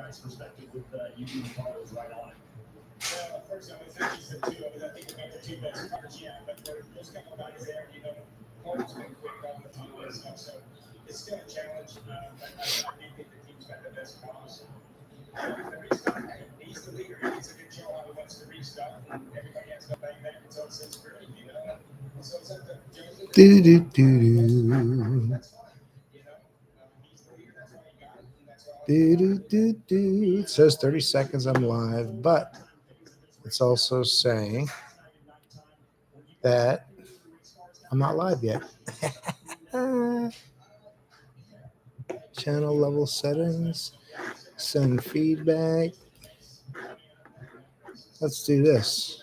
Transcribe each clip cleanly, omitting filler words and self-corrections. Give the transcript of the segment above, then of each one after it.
guy's perspective with using the photos right on it. Well, for example, it's interesting too. I think about the two best cards, yeah, but for those couple guys there, Paul's been quick on the team and stuff, so it's still a challenge. But I do think the team's got the best comms. He's the leader. He's a good show how he wants to reach stuff, and everybody has to bang back until it says great, So it's up to Joseph. That's fine. He's the leader. That's what he got. It says 30 seconds I'm live, but it's also saying that I'm not live yet. Channel level settings, send feedback. Let's do this.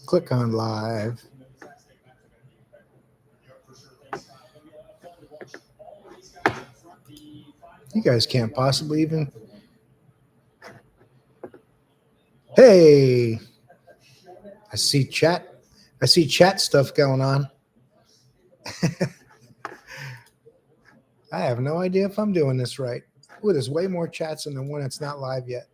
Click on live. You guys can't possibly even. Hey, I see chat stuff going on. I have no idea if I'm doing this right. Ooh, there's way more chats than the one that's not live yet.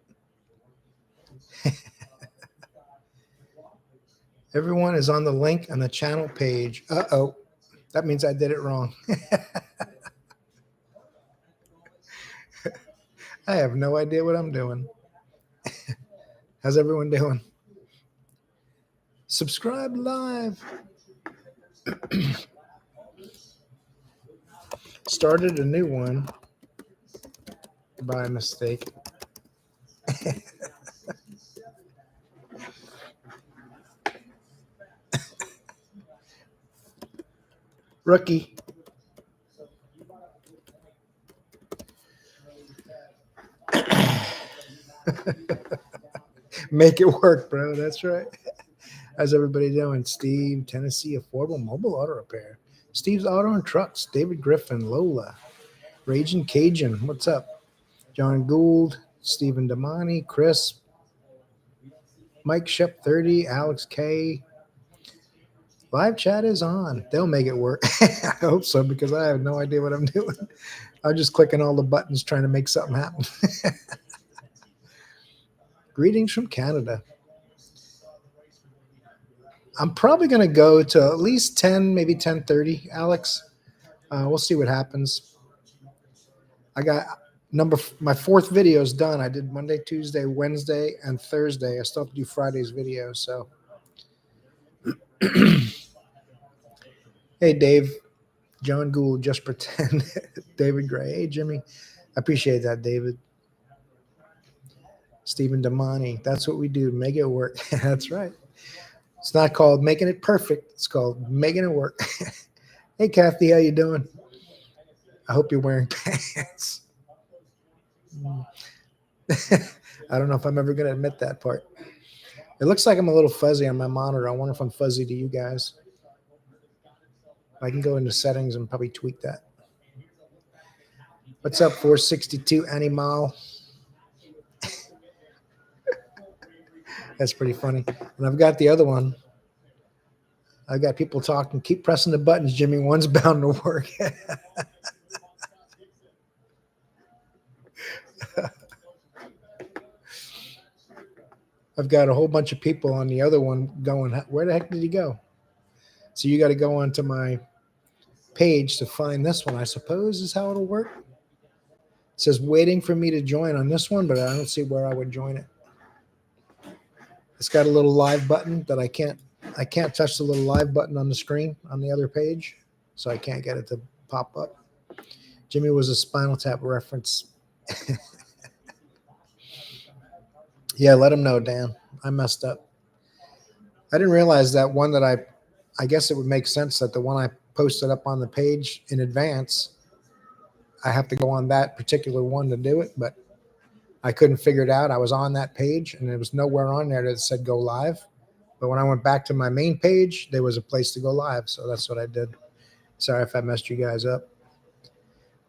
Everyone is on the link on the channel page. Uh-oh. That means I did it wrong. I have no idea what I'm doing. How's everyone doing? Subscribe live. Started a new one by mistake. Rookie. Make it work, bro. That's right. How's everybody doing? Steve, Tennessee Affordable Mobile Auto Repair. Steve's Auto and Trucks. David Griffin, Lola. Raging Cajun. What's up? John Gould, Stephen Damani, Chris, Mike Shep 30, Alex K. Live chat is on. They'll make it work. I hope so, because I have no idea what I'm doing. I'm just clicking all the buttons trying to make something happen. Greetings from Canada. I'm probably going to go to at least 10, maybe 10:30, Alex. We'll see what happens. I got my fourth video is done. I did Monday, Tuesday, Wednesday, and Thursday. I still have to do Friday's video. So, hey, Dave, John Gould, just pretend. David Gray. Hey, Jimmy. I appreciate that, David. Stephen Damani. That's what we do. Make it work. That's right. It's not called making it perfect. It's called making it work. Hey, Kathy, how you doing? I hope you're wearing pants. I don't know if I'm ever going to admit that part. It looks like I'm a little fuzzy on my monitor. I wonder if I'm fuzzy to you guys. I can go into settings and probably tweak that. What's up, 462 Animal? That's pretty funny. And I've got the other one. I've got people talking. Keep pressing the buttons, Jimmy. One's bound to work. I've got a whole bunch of people on the other one going, where the heck did he go? So you got to go onto my page to find this one, I suppose is how it'll work. It says waiting for me to join on this one, but I don't see where I would join it. It's got a little live button that I can't touch the little live button on the screen on the other page, so I can't get it to pop up. Jimmy was a Spinal Tap reference. Yeah, let him know, Dan. I messed up. I didn't realize that one that I guess it would make sense that the one I posted up on the page in advance, I have to go on that particular one to do it, but I couldn't figure it out. I was on that page, and there was nowhere on there that said go live. But when I went back to my main page, there was a place to go live, so that's what I did. Sorry if I messed you guys up.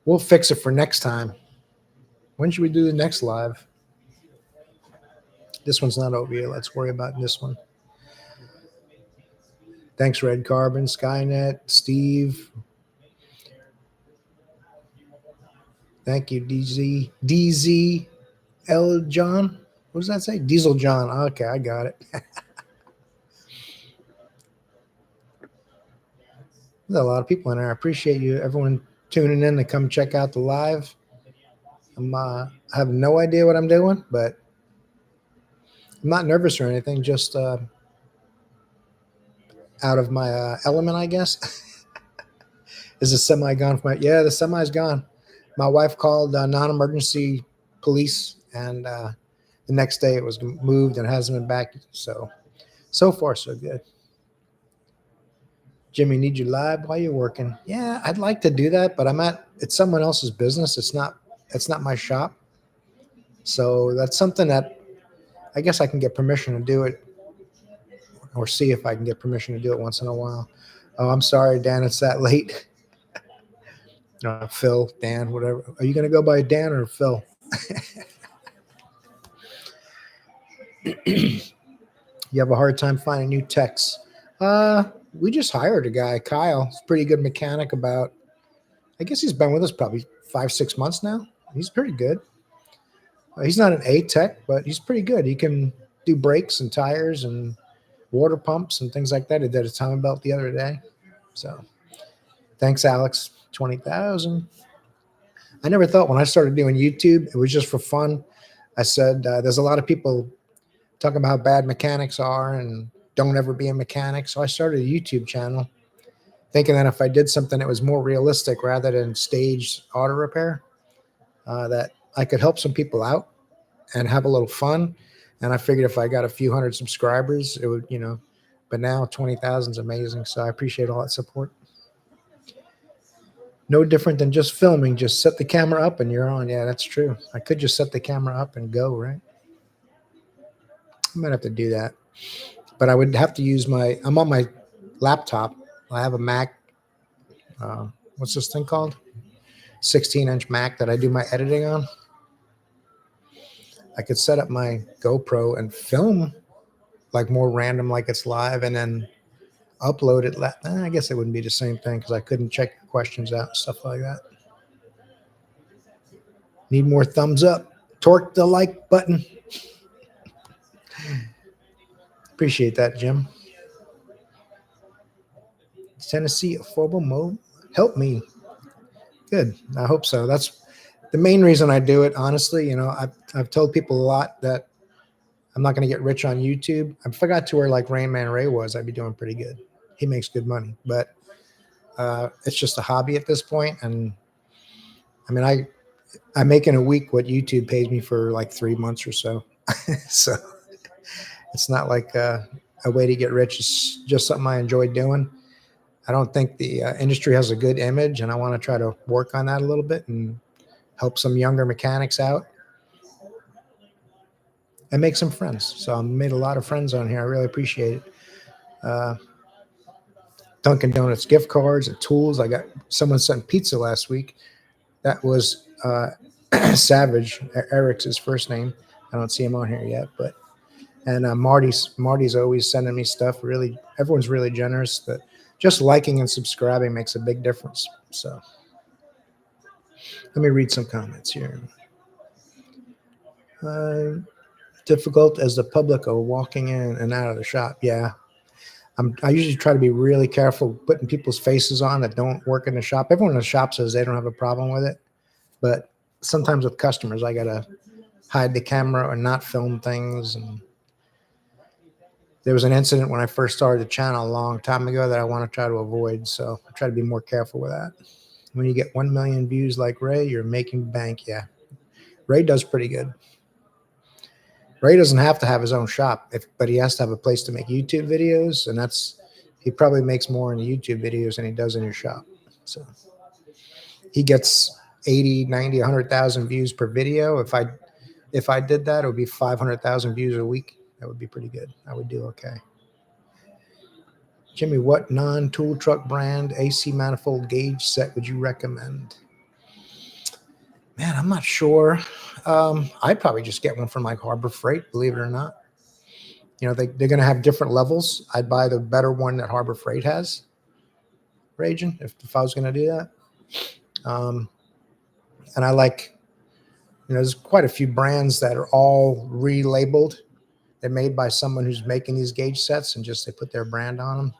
We'll fix it for next time. When should we do the next live? This one's not over yet. Let's worry about this one. Thanks, Red Carbon, Skynet, Steve. Thank you, DZL John. What does that say? Diesel John. Okay, I got it. There's a lot of people in there. I appreciate you, everyone tuning in to come check out the live. I have no idea what I'm doing, but I'm not nervous or anything. Just out of my element, I guess. Is the semi gone from my? Yeah, the semi's gone. My wife called non-emergency police, and the next day it was moved and hasn't been back. So far so good. Jimmy, need you live while you're working? Yeah, I'd like to do that, but it's someone else's business. It's not my shop. So that's something that I guess I can get permission to do it, or see if I can get permission to do it once in a while. Oh, I'm sorry, Dan, it's that late. Phil, Dan, whatever. Are you going to go by Dan or Phil? You have a hard time finding new techs. We just hired a guy, Kyle. He's a pretty good mechanic. I guess he's been with us probably 5-6 months now. He's pretty good. He's not an A tech, but he's pretty good. He can do brakes and tires and water pumps and things like that. He did a timing belt the other day. So thanks, Alex. 20,000. I never thought when I started doing YouTube, it was just for fun. I said, there's a lot of people talking about how bad mechanics are and don't ever be a mechanic. So I started a YouTube channel thinking that if I did something that was more realistic rather than staged auto repair, that I could help some people out and have a little fun. And I figured if I got a few hundred subscribers, it would, but now 20,000 is amazing. So I appreciate all that support. No different than just filming. Just set the camera up and you're on. Yeah, that's true. I could just set the camera up and go, right? I might have to do that. But I would have to use I'm on my laptop. I have a Mac. What's this thing called? 16-inch Mac that I do my editing on. I could set up my GoPro and film like more random, like it's live, and then upload it. I guess it wouldn't be the same thing because I couldn't check your questions out and stuff like that. Need more thumbs up. Torque the like button. Appreciate that, Jim. Tennessee affordable mode. Help me. Good. I hope so. That's the main reason I do it. Honestly, I've told people a lot that I'm not going to get rich on YouTube. I forgot to where like Rain Man Ray was. I'd be doing pretty good. He makes good money, but it's just a hobby at this point. And I mean, I make in a week what YouTube pays me for like 3 months or so. So it's not like a way to get rich. It's just something I enjoy doing. I don't think the industry has a good image, and I want to try to work on that a little bit and help some younger mechanics out and make some friends. So I made a lot of friends on here. I really appreciate it. Dunkin' Donuts gift cards and tools. I got someone sent pizza last week. That was Savage. Eric's his first name. I don't see him on here yet, and Marty's always sending me stuff. Really, everyone's really generous. That just liking and subscribing makes a big difference. So let me read some comments here. Difficult as the public are walking in and out of the shop. Yeah. I usually try to be really careful putting people's faces on that don't work in the shop. Everyone in the shop says they don't have a problem with it, but sometimes with customers, I got to hide the camera or not film things. And there was an incident when I first started the channel a long time ago that I want to try to avoid. So I try to be more careful with that. When you get 1 million views like Ray, you're making bank. Yeah. Ray does pretty good. Ray doesn't have to have his own shop, but he has to have a place to make YouTube videos. And he probably makes more in the YouTube videos than he does in your shop. So he gets 80, 90, 100,000 views per video. If I did that, it would be 500,000 views a week. That would be pretty good. I would do okay. Jimmy, what non-tool truck brand AC manifold gauge set would you recommend? Man, I'm not sure. I'd probably just get one from like Harbor Freight, believe it or not. They're going to have different levels. I'd buy the better one that Harbor Freight has. Raging, if I was going to do that. And I like, there's quite a few brands that are all relabeled. They're made by someone who's making these gauge sets and just they put their brand on them.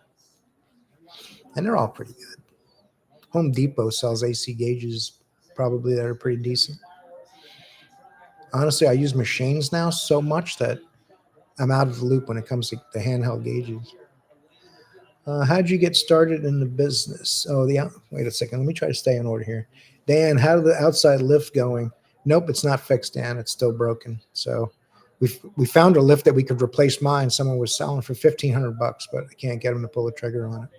And they're all pretty good. Home Depot sells AC gauges probably that are pretty decent. Honestly, I use machines now so much that I'm out of the loop when it comes to the handheld gauges. How'd you get started in the business? Wait a second. Let me try to stay in order here. Dan, how did the outside lift going? Nope, it's not fixed, Dan. It's still broken. So we found a lift that we could replace mine. Someone was selling for $1,500, but I can't get them to pull the trigger on it.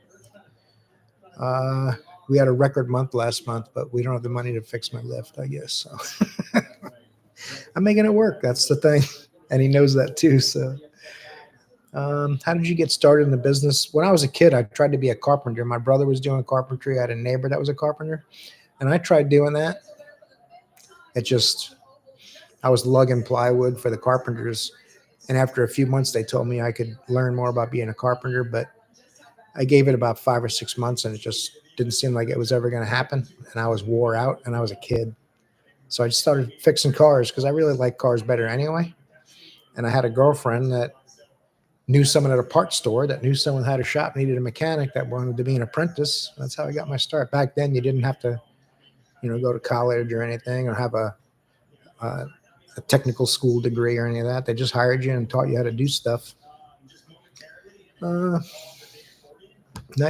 We had a record month last month, but we don't have the money to fix my lift, I guess. So I'm making it work. That's the thing. And he knows that too. So how did you get started in the business? When I was a kid, I tried to be a carpenter. My brother was doing carpentry. I had a neighbor that was a carpenter, and I tried doing that. I was lugging plywood for the carpenters, and after a few months, they told me I could learn more about being a carpenter, but I gave it about 5 or 6 months, and it just didn't seem like it was ever going to happen, and I was wore out, and I was a kid. So I just started fixing cars because I really like cars better anyway, and I had a girlfriend that knew someone at a parts store that knew someone had a shop, needed a mechanic that wanted to be an apprentice. That's how I got my start. Back then, you didn't have to, go to college or anything or have a technical school degree or any of that. They just hired you and taught you how to do stuff. Not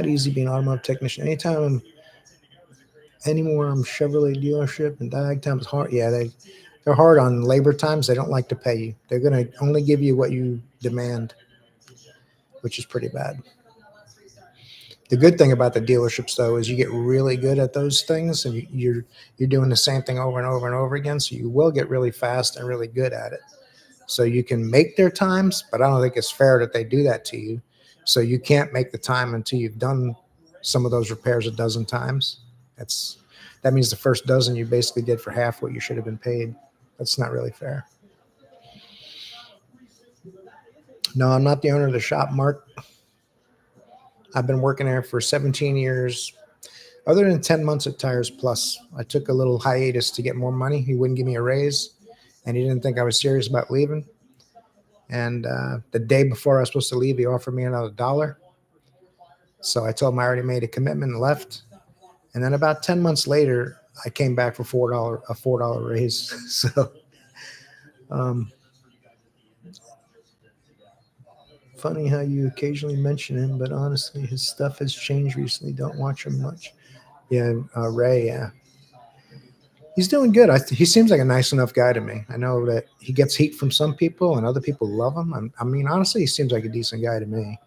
easy being an automotive technician. Anytime anymore, I'm Chevrolet dealership and diag time is hard. Yeah, they're hard on labor times. They don't like to pay you. They're going to only give you what you demand, which is pretty bad. The good thing about the dealerships, though, is you get really good at those things, and you're doing the same thing over and over and over again. So you will get really fast and really good at it. So you can make their times, but I don't think it's fair that they do that to you. So you can't make the time until you've done some of those repairs a dozen times. That means the first dozen you basically did for half what you should have been paid. That's not really fair. No, I'm not the owner of the shop, Mark. I've been working there for 17 years. Other than 10 months at Tires Plus, I took a little hiatus to get more money. He wouldn't give me a raise, and he didn't think I was serious about leaving. And the day before I was supposed to leave, he offered me another $1. So I told him I already made a commitment and left. And then about 10 months later, I came back for a $4 raise. So funny how you occasionally mention him, but honestly, his stuff has changed recently. Don't watch him much. Yeah, Ray, yeah. He's doing good. He seems like a nice enough guy to me. I know that he gets heat from some people and other people love him. I mean, honestly, he seems like a decent guy to me.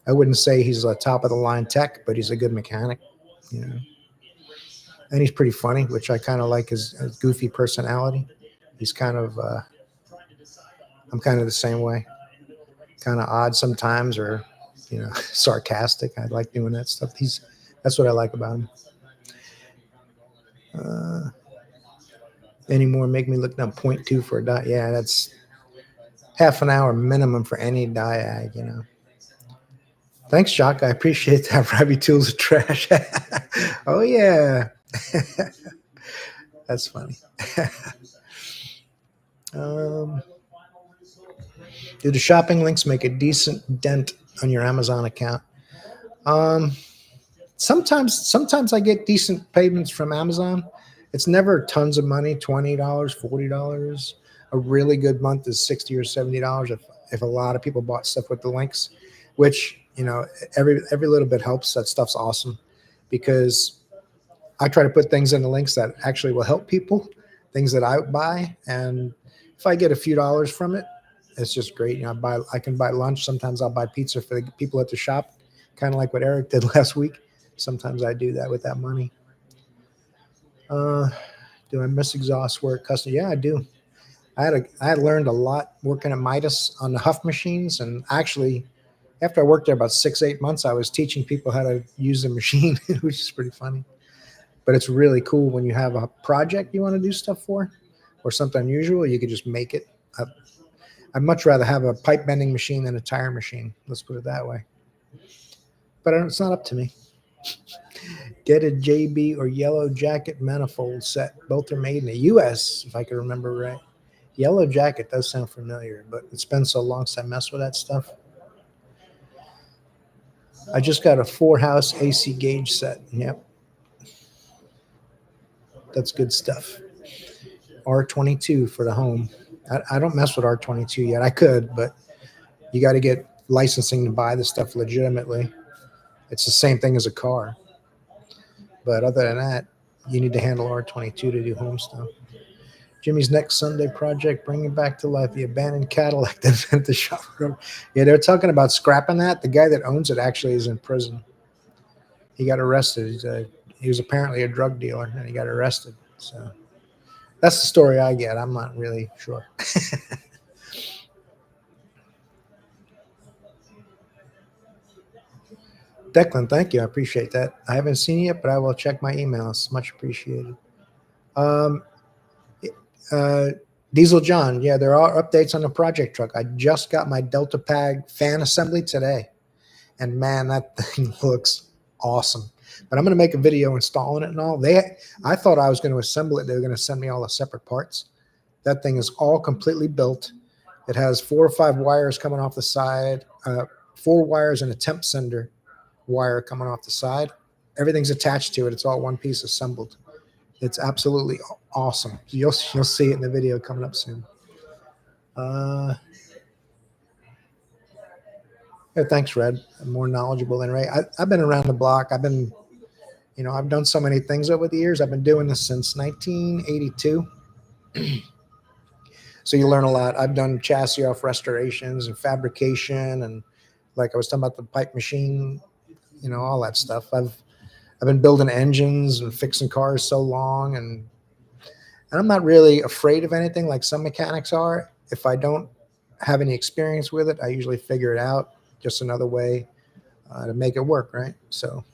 I wouldn't say he's a top of the line tech, but he's a good mechanic, And he's pretty funny, which I kind of like his goofy personality. He's kind of, I'm kind of the same way. Kind of odd sometimes or, sarcastic. I like doing that stuff. That's what I like about him. Anymore make me look down 0.2 for a diag. Yeah, that's half an hour minimum for any diag, Thanks, Jock. I appreciate that. Robbie Tools of trash. Oh, yeah. That's funny. Do the shopping links make a decent dent on your Amazon account? Sometimes I get decent payments from Amazon. It's never tons of money, $20, $40. A really good month is $60 or $70 if a lot of people bought stuff with the links, which, every little bit helps. That stuff's awesome because I try to put things in the links that actually will help people, things that I buy. And if I get a few dollars from it, it's just great. I can buy lunch. Sometimes I'll buy pizza for the people at the shop, kind of like what Eric did last week. Sometimes I do that with that money. Do I miss exhaust work? Custom? Yeah, I do. I had learned a lot working at Midas on the Huff machines, and actually, after I worked there about 6-8 months, I was teaching people how to use the machine, which is pretty funny. But it's really cool when you have a project you want to do stuff for, or something unusual. You could just make it. I'd much rather have a pipe bending machine than a tire machine. Let's put it that way. But it's not up to me. Get a JB or Yellow Jacket manifold set. Both are made in the U.S., if I can remember right. Yellow Jacket does sound familiar, but it's been so long since I messed with that stuff. I just got a 4-house AC gauge set. Yep. That's good stuff. R22 for the home. I don't mess with R22 yet. I could, but you got to get licensing to buy the stuff legitimately. It's the same thing as a car. But other than that, you need to handle R22 to do home stuff. Jimmy's next Sunday project, bringing back to life the abandoned Cadillac that's at the shop. Yeah, they're talking about scrapping that. The guy that owns it actually is in prison. He got arrested. He was apparently a drug dealer, and he got arrested. So that's the story I get. I'm not really sure. Declan, thank you. I appreciate that. I haven't seen it yet, but I will check my emails. Much appreciated. Um, Diesel John, yeah, there are updates on the project truck. I just got my Delta Pag fan assembly today, and man, that thing looks awesome. But I'm going to make a video installing it and all. I thought I was going to assemble it. They were going to send me all the separate parts. That thing is all completely built. It has 4 or 5 wires coming off the side, 4 wires and a temp sender wire coming off the side. Everything's attached to it. It's all one piece assembled. It's absolutely awesome. You'll see it in the video coming up soon. Yeah, thanks, Red. I'm more knowledgeable than Ray. I've been around the block. I've done so many things over the years. I've been doing this since 1982. So you learn a lot. I've done chassis off restorations and fabrication, and like I was talking about the pipe machine, all that stuff. I've been building engines and fixing cars so long, and I'm not really afraid of anything like some mechanics are. If I don't have any experience with it, I usually figure it out. Just another way to make it work, right? So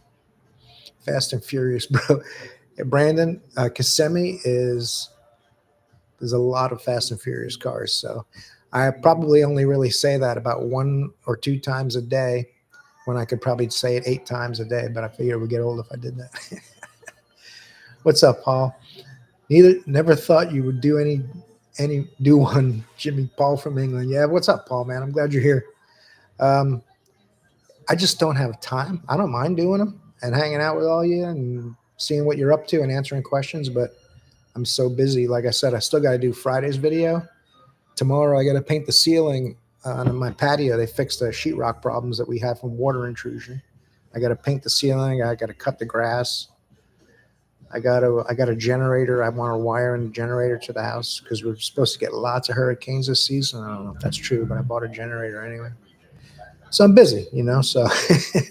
Fast and Furious, bro. Brandon, Kissimmee there's a lot of Fast and Furious cars. So I probably only really say that about 1 or 2 times a day, when I could probably say it 8 times a day, but I figured it would get old if I did that. What's up, Paul? Never thought you would do do one. Jimmy Paul from England. Yeah, what's up, Paul, man? I'm glad you're here. I just don't have time. I don't mind doing them and hanging out with all you and seeing what you're up to and answering questions, but I'm so busy. Like I said, I still got to do Friday's video. Tomorrow I got to paint the ceiling on my patio. They fixed the sheetrock problems that we had from water intrusion. I got to paint the ceiling. I got to cut the grass. I got a generator. I want to wire in the generator to the house because we're supposed to get lots of hurricanes this season. I don't know if that's true, but I bought a generator anyway. So I'm busy, so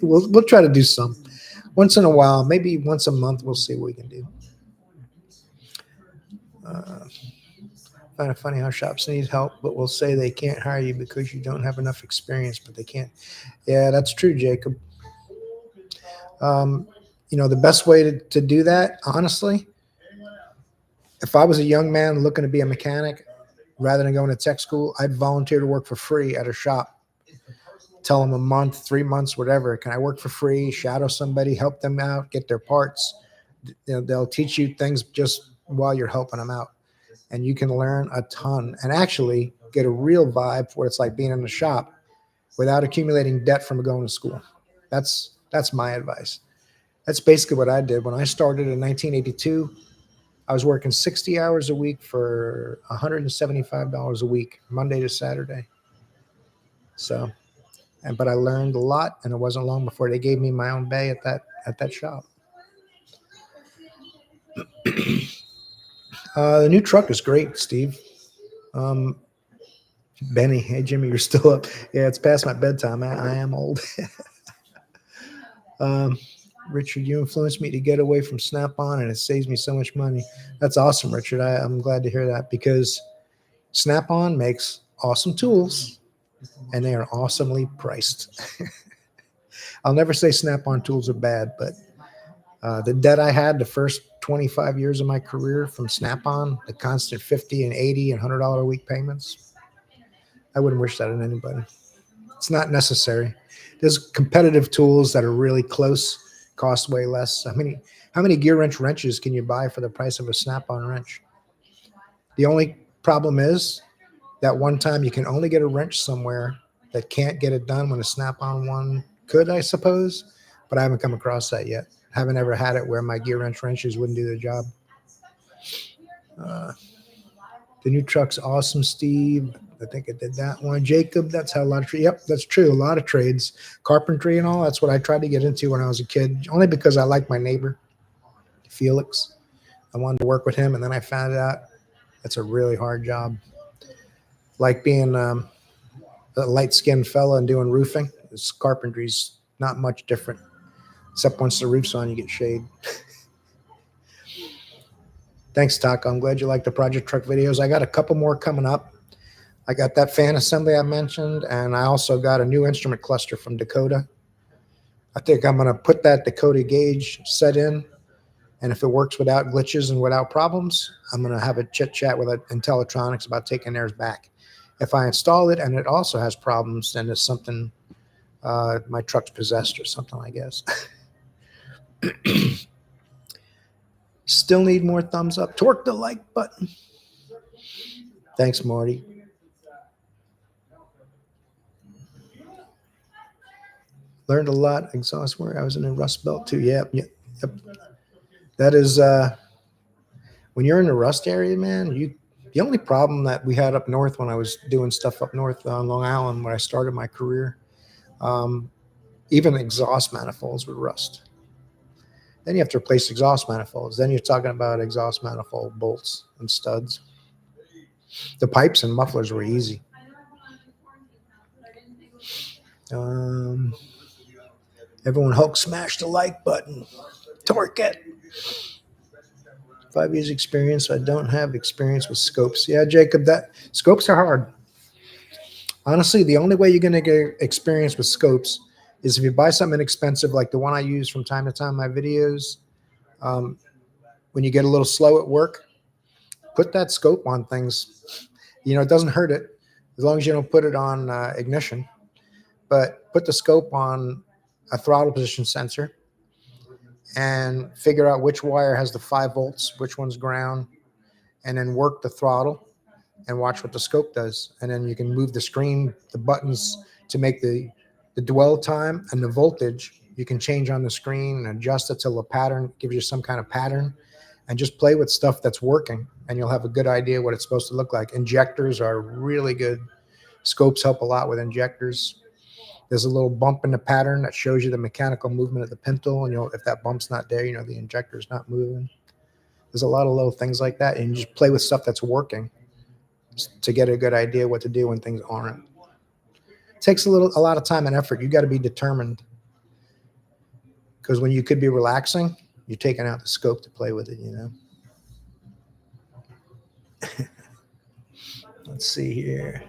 we'll try to do some once in a while, maybe once a month. We'll see what we can do. Find it funny how shops need help, but will say they can't hire you because you don't have enough experience, but they can't. Yeah, that's true, Jacob. The best way to do that, honestly, if I was a young man looking to be a mechanic, rather than going to tech school, I'd volunteer to work for free at a shop. Tell them a month, 3 months, whatever. Can I work for free? Shadow somebody, help them out, get their parts. They'll teach you things just while you're helping them out. And you can learn a ton and actually get a real vibe for what it's like being in the shop without accumulating debt from going to school. That's my advice. That's basically what I did. When I started in 1982, I was working 60 hours a week for $175 a week, Monday to Saturday. So, but I learned a lot, and it wasn't long before they gave me my own bay at that shop. The new truck is great, Steve. Benny, hey Jimmy, you're still up. Yeah, it's past my bedtime. I am old. Richard, you influenced me to get away from Snap-on, and it saves me so much money. That's awesome, Richard. I'm glad to hear that, because Snap-on makes awesome tools, and they are awesomely priced. I'll never say Snap-on tools are bad, but the debt I had the first 25 years of my career from Snap-on, the constant $50 and $80 and $100 a week payments, I wouldn't wish that on anybody. It's not necessary. There's competitive tools that are really close cost way less. How many gear wrench wrenches can you buy for the price of a Snap-on wrench? The only problem is that one time you can only get a wrench somewhere that can't get it done when a Snap-on one could, I suppose, but I haven't come across that yet. Haven't ever had it where my gear wrenches wouldn't do the job. The new truck's awesome, Steve. I think I did that one. Jacob, that's how a lot of trades. Yep, that's true. A lot of trades, carpentry and all. That's what I tried to get into when I was a kid, only because I liked my neighbor, Felix. I wanted to work with him, and then I found out it's a really hard job. Like being a light-skinned fella and doing roofing, this carpentry's not much different, except once the roof's on, you get shade. Thanks, Taco. I'm glad you like the project truck videos. I got a couple more coming up. I got that fan assembly I mentioned, and I also got a new instrument cluster from Dakota. I think I'm going to put that Dakota gauge set in, and if it works without glitches and without problems, I'm going to have a chit-chat with Intellitronics about taking theirs back. If I install it and it also has problems, then it's something my truck's possessed or something, I guess. Still need more thumbs up. Torque the like button. Thanks, Marty. Learned a lot. Exhaust work. I was in a Rust Belt too. Yep. That is when you're in the Rust area, man. The only problem that we had up north when I was doing stuff up north on Long Island when I started my career, even exhaust manifolds would rust. Then you have to replace exhaust manifolds. Then you're talking about exhaust manifold bolts and studs. The pipes and mufflers were easy. Everyone Hulk smash the like button. Torque it. 5 years experience. I don't have experience with scopes. Yeah, Jacob, that scopes are hard. Honestly, the only way you're going to get experience with scopes is if you buy something inexpensive like the one I use from time to time in my videos. When you get a little slow at work, put that scope on things. It doesn't hurt it as long as you don't put it on ignition. But put the scope on a throttle position sensor and figure out which wire has the 5 volts, which one's ground, and then work the throttle and watch what the scope does. And then you can move the screen, the buttons to make the dwell time and the voltage. You can change on the screen and adjust it till the pattern gives you some kind of pattern, and just play with stuff that's working, and you'll have a good idea what it's supposed to look like. Injectors are really good. Scopes help a lot with injectors. There's a little bump in the pattern that shows you the mechanical movement of the pintle, and if that bump's not there, the injector's not moving. There's a lot of little things like that, and you just play with stuff that's working to get a good idea what to do when things aren't. It takes a lot of time and effort. You got to be determined, because when you could be relaxing, you're taking out the scope to play with it. Let's see here.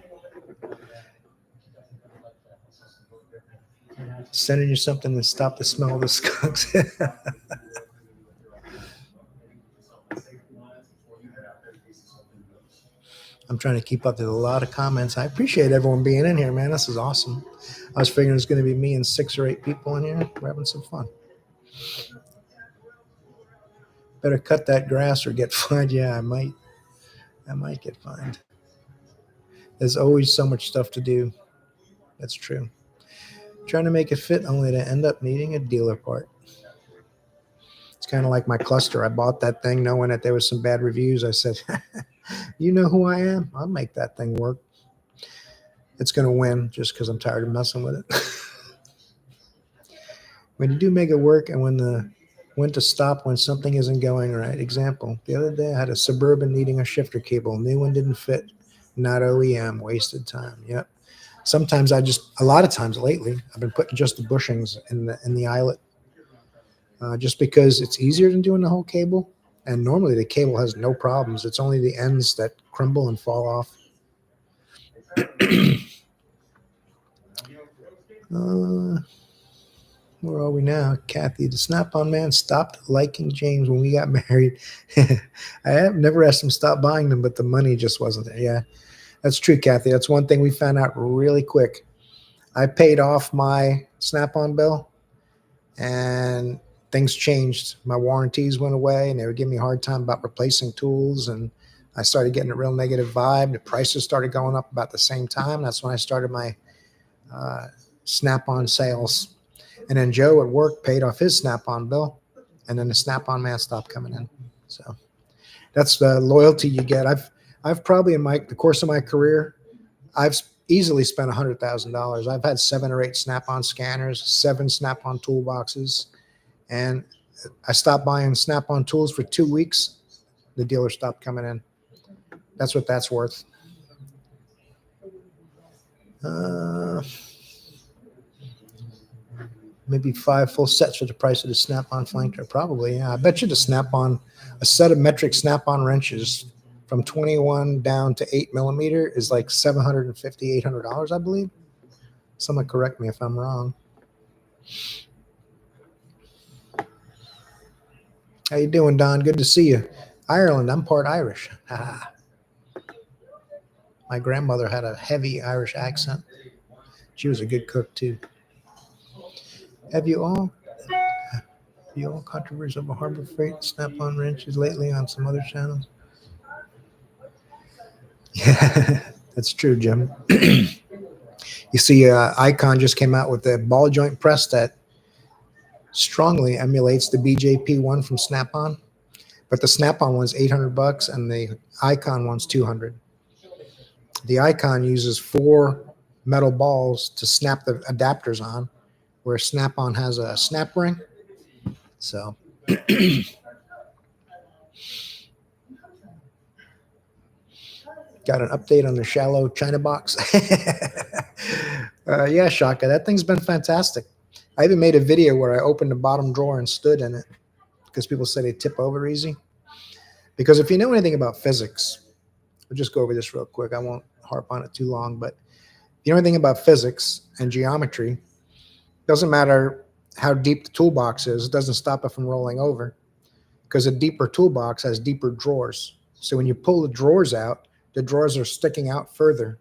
Sending you something to stop the smell of the skunks. I'm trying to keep up with a lot of comments. I appreciate everyone being in here, man. This is awesome. I was figuring it's going to be me and 6 or 8 people in here. We're having some fun. Better cut that grass or get fined. Yeah, I might get fined. There's always so much stuff to do. That's true. Trying to make it fit only to end up needing a dealer part. It's kind of like my cluster. I bought that thing knowing that there was some bad reviews. I said, you know who I am? I'll make that thing work. It's going to win just because I'm tired of messing with it. When you do make it work, and when to stop when something isn't going right. Example, the other day I had a Suburban needing a shifter cable. New one didn't fit. Not OEM. Wasted time. Yep. Sometimes a lot of times lately, I've been putting just the bushings in the eyelet, just because it's easier than doing the whole cable. And normally the cable has no problems. It's only the ends that crumble and fall off. Where are we now? Kathy, the Snap-on man stopped liking James when we got married. I have never asked him to stop buying them, but the money just wasn't there. Yeah, that's true, Kathy. That's one thing we found out really quick. I paid off my Snap-on bill, and things changed. My warranties went away, and they were giving me a hard time about replacing tools, and I started getting a real negative vibe. The prices started going up about the same time. That's when I started my Snap-on sales. And then Joe at work paid off his Snap-on bill, and then the Snap-on man stopped coming in. So that's the loyalty you get. I've probably in the course of my career, I've easily spent $100,000. I've had 7 or 8 Snap-on scanners, 7 Snap-on toolboxes, and I stopped buying Snap-on tools for 2 weeks. The dealer stopped coming in. That's what that's worth. Maybe 5 full sets for the price of the Snap-on flanker. Probably, yeah. I bet you the Snap-on, a set of metric Snap-on wrenches from 21 down to 8 millimeter is like $750, $800, I believe. Someone correct me if I'm wrong. How you doing, Don? Good to see you. Ireland, I'm part Irish. My grandmother had a heavy Irish accent. She was a good cook too. Have you all controversy over Harbor Freight Snap-on wrenches lately on some other channels? Yeah, that's true, Jim. You see, Icon just came out with a ball joint press that strongly emulates the BJP one from Snap-on, but the Snap-on one's $800 and the Icon one's $200. The Icon uses 4 metal balls to snap the adapters on, where Snap-on has a snap ring. So got an update on the shallow China box. Yeah, Shaka, that thing's been fantastic. I even made a video where I opened the bottom drawer and stood in it because people say they tip over easy. Because if you know anything about physics, we'll just go over this real quick. I won't harp on it too long, but if you know anything about physics and geometry, doesn't matter how deep the toolbox is, it doesn't stop it from rolling over, because a deeper toolbox has deeper drawers. So when you pull the drawers out, the drawers are sticking out further.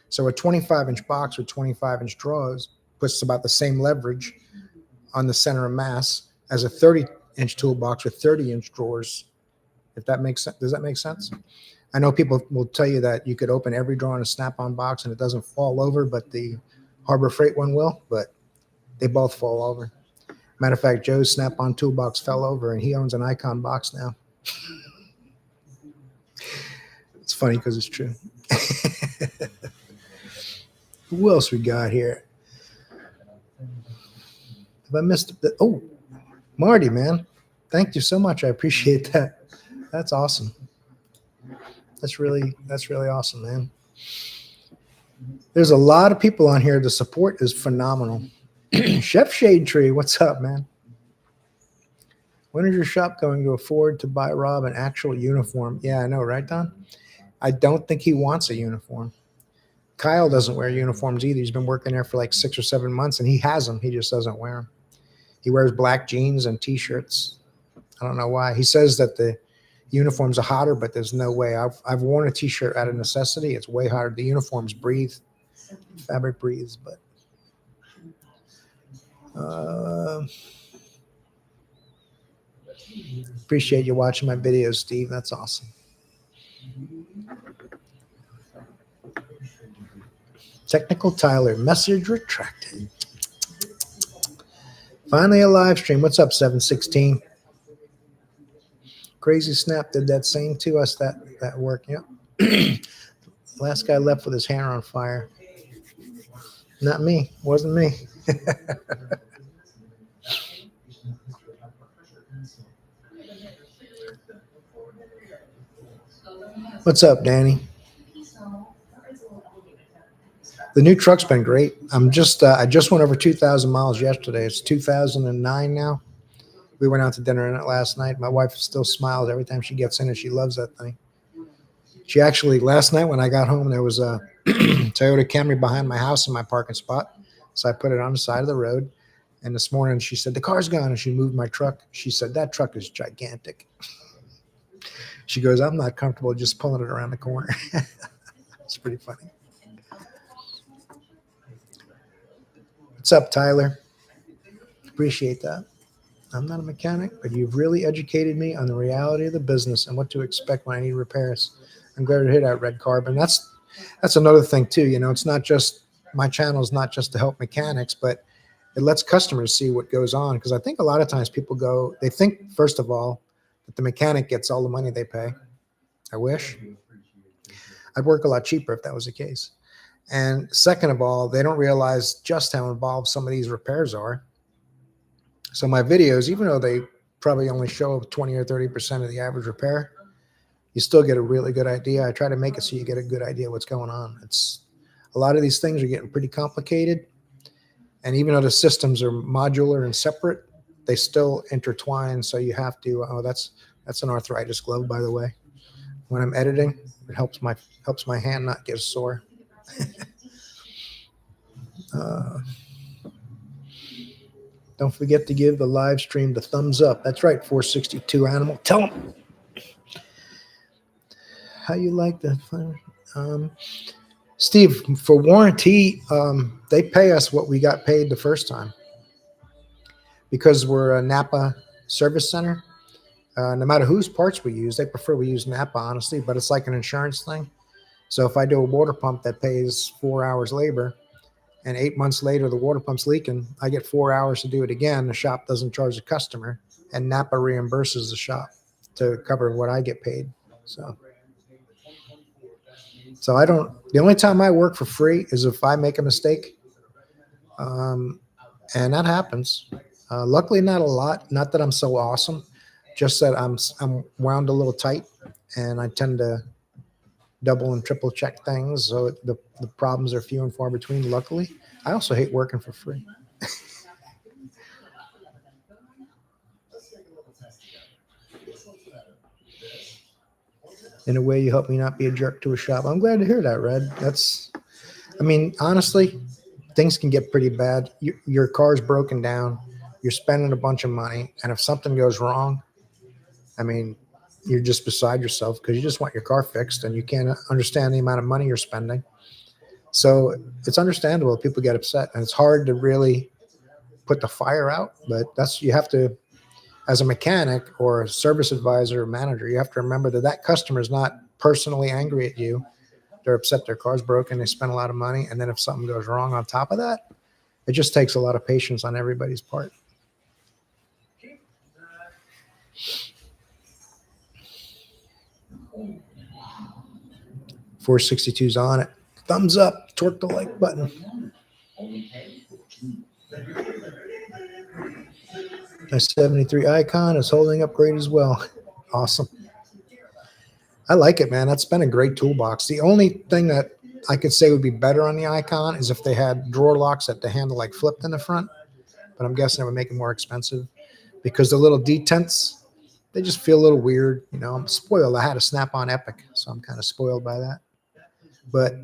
So a 25-inch box with 25-inch drawers puts about the same leverage on the center of mass as a 30-inch toolbox with 30-inch drawers. If that makes sense, does that make sense? I know people will tell you that you could open every drawer in a Snap-on box and it doesn't fall over, but the Harbor Freight one will, but they both fall over. Matter of fact, Joe's Snap-on toolbox fell over and he owns an Icon box now. It's funny because it's true. Who else we got here? Have I missed the, oh, Marty, man. Thank you so much. I appreciate that. That's awesome. That's really awesome, man. There's a lot of people on here. The support is phenomenal. Chef Shade Tree, what's up, man? When is your shop going to afford to buy Rob an actual uniform? Yeah, I know, right, Don? I don't think he wants a uniform. Kyle doesn't wear uniforms either. He's been working there for like 6 or 7 months, and he has them. He just doesn't wear them. He wears black jeans and T-shirts. I don't know why. He says that the uniforms are hotter, but there's no way. I've worn a T-shirt out of necessity. It's way hotter. The uniforms breathe. Fabric breathes, but appreciate you watching my videos, Steve. That's awesome. Technical Tyler, message retracted. Finally a live stream. What's up, 716? Crazy Snap did that same to us, that work. Yep. Last guy left with his hair on fire. Not me. Wasn't me. What's up, Danny? The new truck's been great. I just went over 2,000 miles yesterday. It's 2009 now. We went out to dinner in it last night. My wife still smiles every time she gets in it. She loves that thing. She actually, last night when I got home, there was a Toyota Camry behind my house in my parking spot. So I put it on the side of the road. And this morning she said, the car's gone. And she moved my truck. She said, that truck is gigantic. She goes, I'm not comfortable just pulling it around the corner. It's pretty funny. What's up, Tyler? Appreciate that. I'm not a mechanic, but you've really educated me on the reality of the business and what to expect when I need repairs. I'm glad to hear that, Red Carbon. That's another thing too. It's not just my channel is not just to help mechanics, but it lets customers see what goes on. Because I think a lot of times people they think first of all that the mechanic gets all the money they pay. I wish. I'd work a lot cheaper if that was the case. And second of all, they don't realize just how involved some of these repairs are. So my videos, even though they probably only show 20 or 30% of the average repair, you still get a really good idea. I try to make it so you get a good idea what's going on. A lot of these things are getting pretty complicated. And even though the systems are modular and separate, they still intertwine. So you have to, that's an arthritis glove, by the way. When I'm editing, it helps my hand not get sore. Don't forget to give the live stream the thumbs up. That's right, 462 Animal. Tell them how you like that. Steve, for warranty, they pay us what we got paid the first time because we're a Napa service center. No matter whose parts we use, they prefer we use Napa, honestly, but it's like an insurance thing. So if I do a water pump that pays 4 hours labor, and 8 months later the water pump's leaking, I get 4 hours to do it again. The shop doesn't charge the customer, and Napa reimburses the shop to cover what I get paid. So the only time I work for free is if I make a mistake. And that happens. Luckily, not a lot. Not that I'm so awesome, just that I'm wound a little tight, and I tend to double and triple check things. So the problems are few and far between, luckily. I also hate working for free. In a way, you help me not be a jerk to a shop. I'm glad to hear that, Red. Honestly, things can get pretty bad. Your car's broken down. You're spending a bunch of money. And if something goes wrong, you're just beside yourself because you just want your car fixed and you can't understand the amount of money you're spending. So it's understandable if people get upset, and it's hard to really put the fire out, but you have to, as a mechanic or a service advisor or manager, you have to remember that customer is not personally angry at you. They're upset their car's broken. They spent a lot of money. And then if something goes wrong on top of that, it just takes a lot of patience on everybody's part. .462's on it. Thumbs up. Torque the like button. My 73 Icon is holding up great as well. Awesome. I like it, man. That's been a great toolbox. The only thing that I could say would be better on the Icon is if they had drawer locks that the handle like flipped in the front, but I'm guessing it would make it more expensive because the little detents, they just feel a little weird. I'm spoiled. I had a Snap-on Epic, so I'm kind of spoiled by that. But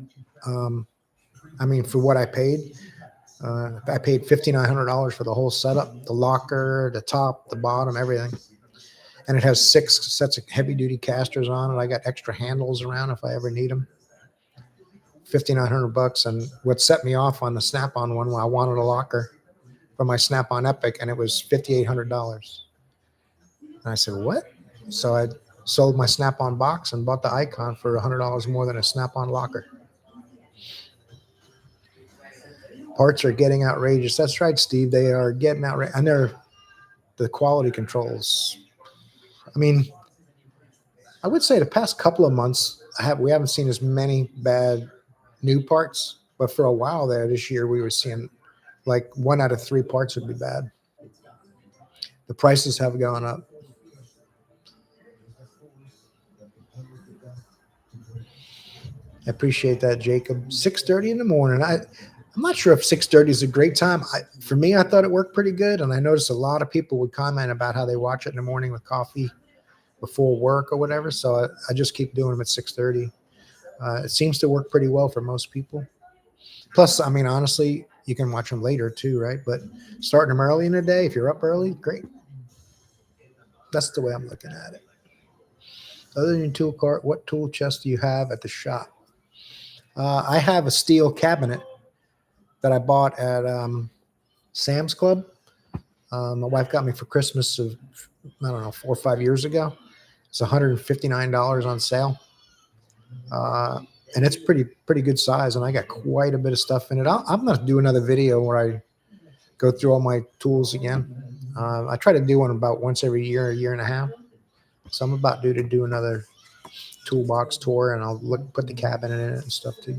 for what I paid $5,900 for the whole setup, the locker, the top, the bottom, everything. And it has 6 sets of heavy-duty casters on it. I got extra handles around if I ever need them. $5,900. And what set me off on the Snap-on one, I wanted a locker for my Snap-on Epic, and it was $5,800. And I said, what? So I sold my Snap-on box and bought the Icon for $100 more than a Snap-on locker. Parts are getting outrageous. That's right, Steve. They are getting outrageous. And the quality controls. I would say the past couple of months, we haven't seen as many bad new parts. But for a while there this year, we were seeing like 1 out of 3 parts would be bad. The prices have gone up. I appreciate that, Jacob. 6:30 in the morning. I'm not sure if 6:30 is a great time. For me, I thought it worked pretty good. And I noticed a lot of people would comment about how they watch it in the morning with coffee before work or whatever. So I just keep doing them at 6:30. It seems to work pretty well for most people. Plus, honestly, you can watch them later too, right? But starting them early in the day, if you're up early, great. That's the way I'm looking at it. Other than tool cart, what tool chest do you have at the shop? I have a steel cabinet that I bought at Sam's Club. My wife got me for Christmas of, I don't know, 4 or 5 years ago. It's $159 on sale. And it's pretty good size, and I got quite a bit of stuff in it. I'm going to do another video where I go through all my tools again. I try to do one about once every year, a year and a half. So I'm about due to do another toolbox tour, and I'll put the cabinet in it and stuff too.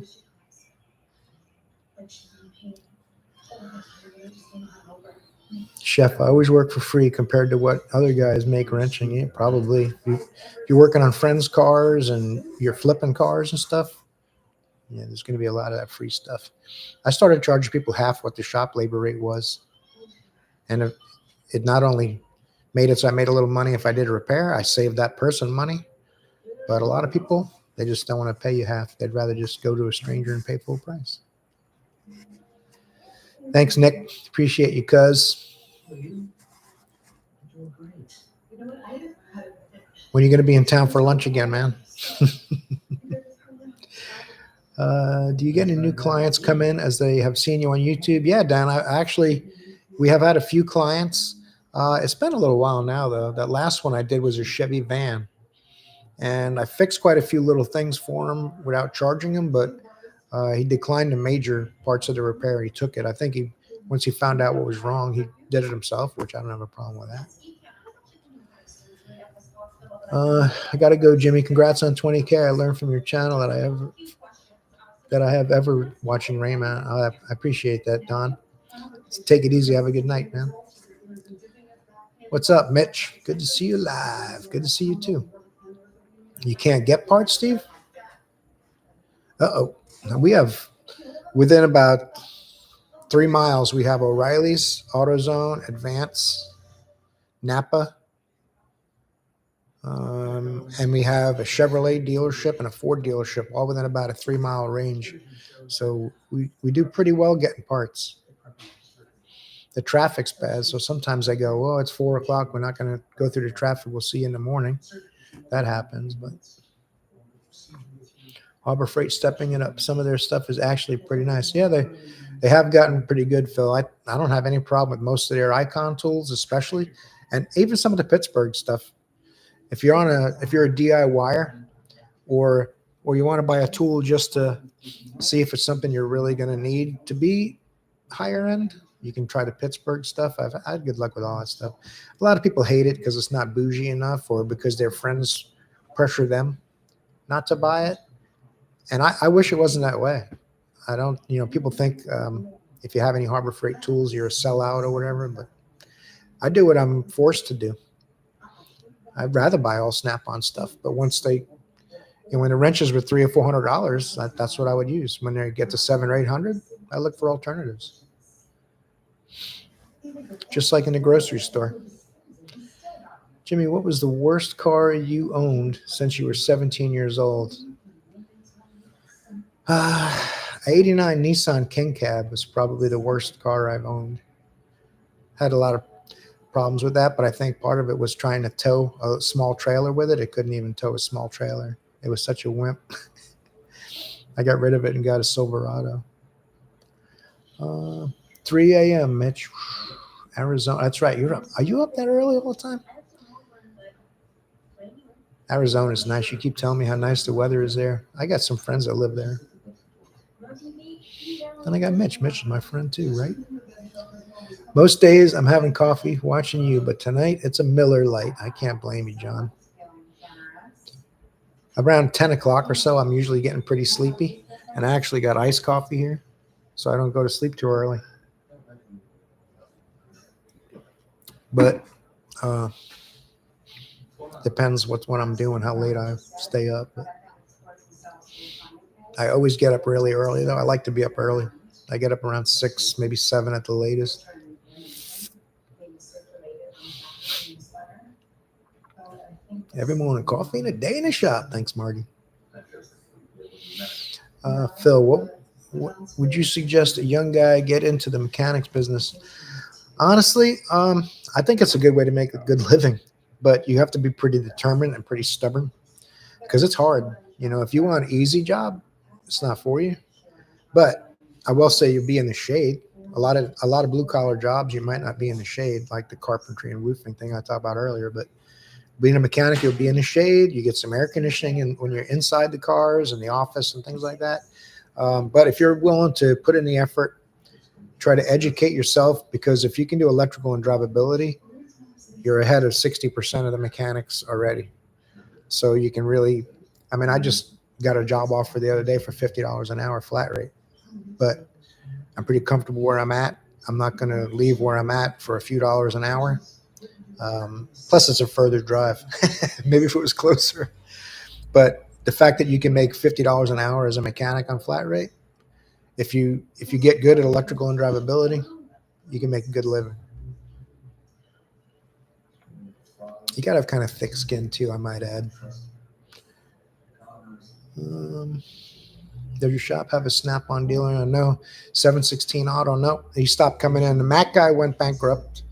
Chef, I always work for free compared to what other guys make wrenching. Yeah, probably. If you're working on friends' cars and you're flipping cars and stuff, yeah, there's going to be a lot of that free stuff. I started charging people half what the shop labor rate was. And it not only made it so I made a little money if I did a repair, I saved that person money. But a lot of people, they just don't want to pay you half. They'd rather just go to a stranger and pay full price. Thanks, Nick. Appreciate you, cuz. When are you going to be in town for lunch again, man? Do you get any new clients come in as they have seen you on YouTube? Yeah, Dan, we have had a few clients. It's been a little while now, though. That last one I did was a Chevy van. And I fixed quite a few little things for him without charging him, but he declined the major parts of the repair. He took it. I think once he found out what was wrong, he did it himself, which I don't have a problem with that. I got to go, Jimmy. Congrats on 20K. I learned from your channel that I have ever watching Rayman. I appreciate that, Don. Take it easy. Have a good night, man. What's up, Mitch? Good to see you live. Good to see you too. You can't get parts, Steve? Uh-oh. We have, within about 3 miles, we have O'Reilly's, AutoZone, Advance, Napa, and we have a Chevrolet dealership and a Ford dealership, all within about a 3-mile range. So we do pretty well getting parts. The traffic's bad, so sometimes I go, well, it's 4 o'clock. We're not going to go through the traffic. We'll see you in the morning. That happens, but Harbor Freight stepping it up. Some of their stuff is actually pretty nice. Yeah, they have gotten pretty good, Phil. I don't have any problem with most of their Icon tools, especially, and even some of the Pittsburgh stuff. If you're a DIYer or you want to buy a tool just to see if it's something you're really going to need to be higher end, you can try the Pittsburgh stuff. I've had good luck with all that stuff. A lot of people hate it because it's not bougie enough or because their friends pressure them not to buy it. And I wish it wasn't that way. I don't, people think if you have any Harbor Freight tools, you're a sellout or whatever, but I do what I'm forced to do. I'd rather buy all Snap-on stuff, but once when the wrenches were $300 or $400, that's what I would use. When they get to $700 or $800, I look for alternatives. Just like in the grocery store. Jimmy, what was the worst car you owned since you were 17 years old? 89 Nissan King Cab was probably the worst car I've owned. Had a lot of problems with that, but I think part of it was trying to tow a small trailer with it. It couldn't even tow a small trailer. It was such a wimp. I got rid of it and got a Silverado. 3 a.m., Mitch. Arizona. That's right. Are you up that early all the time? Arizona is nice. You keep telling me how nice the weather is there. I got some friends that live there. And I got Mitch. Mitch is my friend too, right? Most days I'm having coffee watching you, but tonight it's a Miller Lite. I can't blame you, John. Around 10 o'clock or so, I'm usually getting pretty sleepy. And I actually got iced coffee here, so I don't go to sleep too early. But depends what I'm doing, how late I stay up. But I always get up really early, though. I like to be up early. I get up around 6, maybe 7 at the latest. Every morning, coffee and a day in the shop. Thanks, Marty. Phil, what would you suggest a young guy get into the mechanics business? Honestly, I think it's a good way to make a good living, but you have to be pretty determined and pretty stubborn because it's hard. If you want an easy job, it's not for you. But I will say you'll be in the shade. A lot of blue collar jobs, you might not be in the shade, like the carpentry and roofing thing I talked about earlier. But being a mechanic, you'll be in the shade. You get some air conditioning, and when you're inside the cars and the office and things like that. But if you're willing to put in the effort, try to educate yourself, because if you can do electrical and drivability, you're ahead of 60% of the mechanics already. So you can really, I mean, I just got a job offer the other day for $50 an hour flat rate, but I'm pretty comfortable where I'm at. I'm not going to leave where I'm at for a few dollars an hour. Plus, it's a further drive. Maybe if it was closer. But the fact that you can make $50 an hour as a mechanic on flat rate, if you get good at electrical and drivability, you can make a good living. You got to have kind of thick skin too, I might add. Does your shop have a Snap-on dealer? No. 716 Auto? No. He stopped coming in. The Mac guy went bankrupt.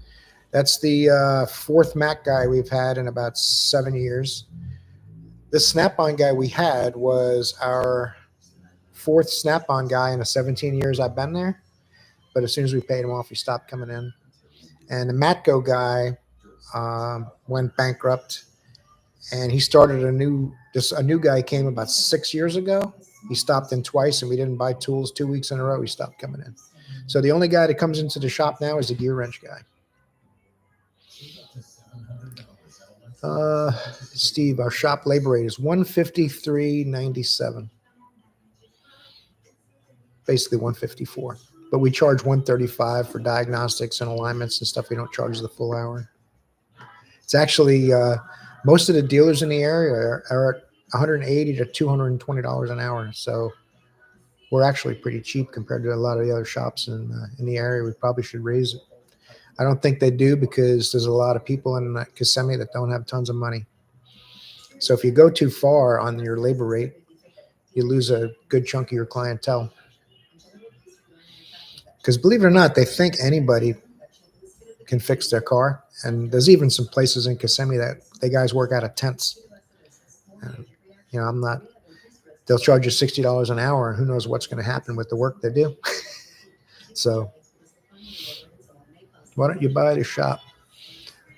That's the fourth Mac guy we've had in about 7 years. This Snap-on guy we had was our fourth Snap-on guy in the 17 years I've been there. But as soon as we paid him off, he stopped coming in. And the Matco guy went bankrupt, and he started a new guy came about 6 years ago. He stopped in twice, and we didn't buy tools 2 weeks in a row. He stopped coming in. So the only guy that comes into the shop now is the gear wrench guy. Steve, our shop labor rate is $153.97. Basically 154. But we charge $135 for diagnostics and alignments and stuff. We don't charge the full hour. It's actually most of the dealers in the area are at $180 to $220 an hour. So we're actually pretty cheap compared to a lot of the other shops in the area. We probably should raise it. I don't think they do, because there's a lot of people in Kissimmee that don't have tons of money. So if you go too far on your labor rate, you lose a good chunk of your clientele. Because believe it or not, they think anybody can fix their car. And there's even some places in Kissimmee that the guys work out of tents. And, I'm not, they'll charge you $60 an hour, and who knows what's going to happen with the work they do. So why don't you buy the shop?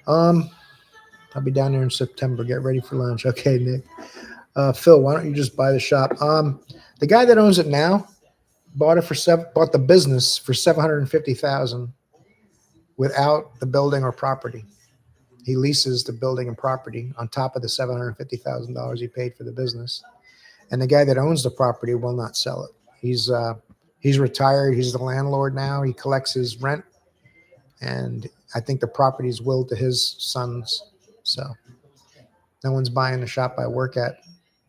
I'll be down there in September. Get ready for lunch. Okay, Nick. Phil, why don't you just buy the shop? The guy that owns it now bought the business for $750,000 without the building or property. He leases the building and property on top of the $750,000 he paid for the business. And the guy that owns the property will not sell it. He's retired. He's the landlord now. He collects his rent, and I think the property is willed to his sons. So no one's buying the shop I work at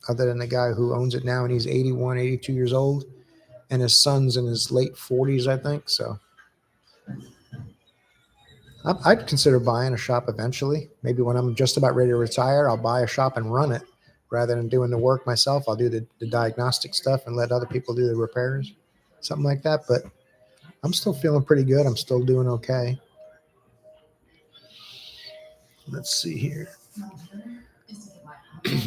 other than the guy who owns it now, and he's 81, 82 years old, and his son's in his late 40s, I think. So I'd consider buying a shop eventually. Maybe when I'm just about ready to retire, I'll buy a shop and run it rather than doing the work myself. I'll do the diagnostic stuff and let other people do the repairs, something like that. But I'm still feeling pretty good. I'm still doing okay. Let's see here.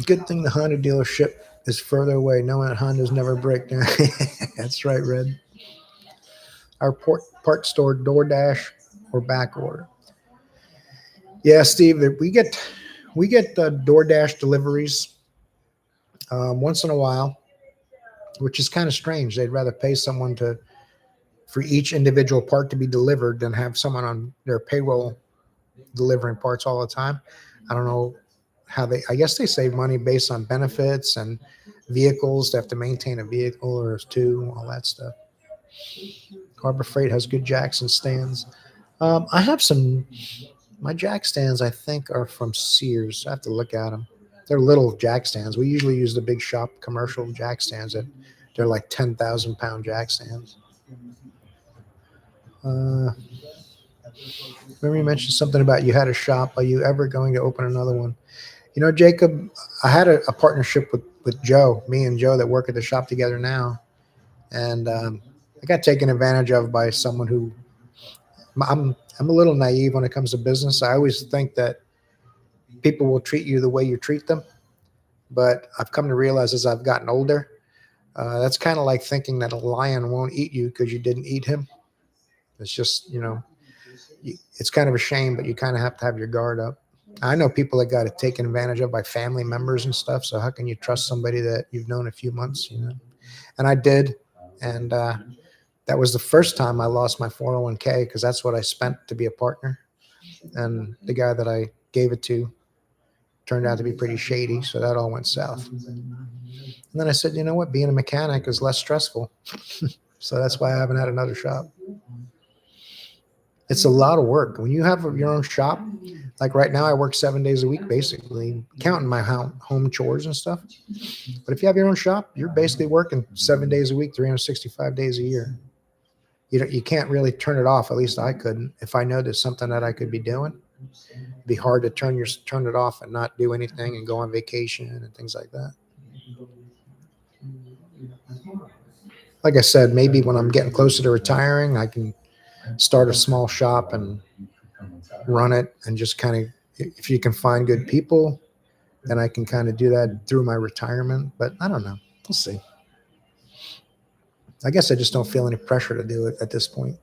Good thing the Honda dealership is further away, knowing that Hondas never break down. That's right, Red. Our part store, DoorDash or back order. Yeah, Steve, we get DoorDash deliveries once in a while, which is kind of strange. They'd rather pay someone for each individual part to be delivered than have someone on their payroll delivering parts all the time. I don't know how I guess they save money based on benefits and vehicles. They have to maintain a vehicle or two, all that stuff. Harbor Freight has good jacks and stands. I have my jack stands, I think, are from Sears. I have to look at them. They're little jack stands. We usually use the big shop commercial jack stands. They're like 10,000-pound jack stands. Remember you mentioned something about you had a shop. Are you ever going to open another one? Jacob, I had a partnership with Joe, me and Joe, that work at the shop together now. And I got taken advantage of by someone who I'm a little naive when it comes to business. I always think that people will treat you the way you treat them. But I've come to realize as I've gotten older, that's kind of like thinking that a lion won't eat you because you didn't eat him. It's just, it's kind of a shame, but you kind of have to have your guard up. I know people that got it taken advantage of by family members and stuff. So how can you trust somebody that you've known a few months, And I did. And that was the first time I lost my 401k because that's what I spent to be a partner. And the guy that I gave it to turned out to be pretty shady. So that all went south. And then I said, you know what? Being a mechanic is less stressful. So that's why I haven't had another shop. It's a lot of work. When you have your own shop, like right now, I work 7 days a week, basically, counting my home chores and stuff. But if you have your own shop, you're basically working 7 days a week, 365 days a year. You can't really turn it off. At least I couldn't. If I know there's something that I could be doing, it'd be hard to turn it off and not do anything and go on vacation and things like that. Like I said, maybe when I'm getting closer to retiring, I can start a small shop and run it and just kind of, if you can find good people, then I can kind of do that through my retirement. But I don't know. We'll see. I guess I just don't feel any pressure to do it at this point.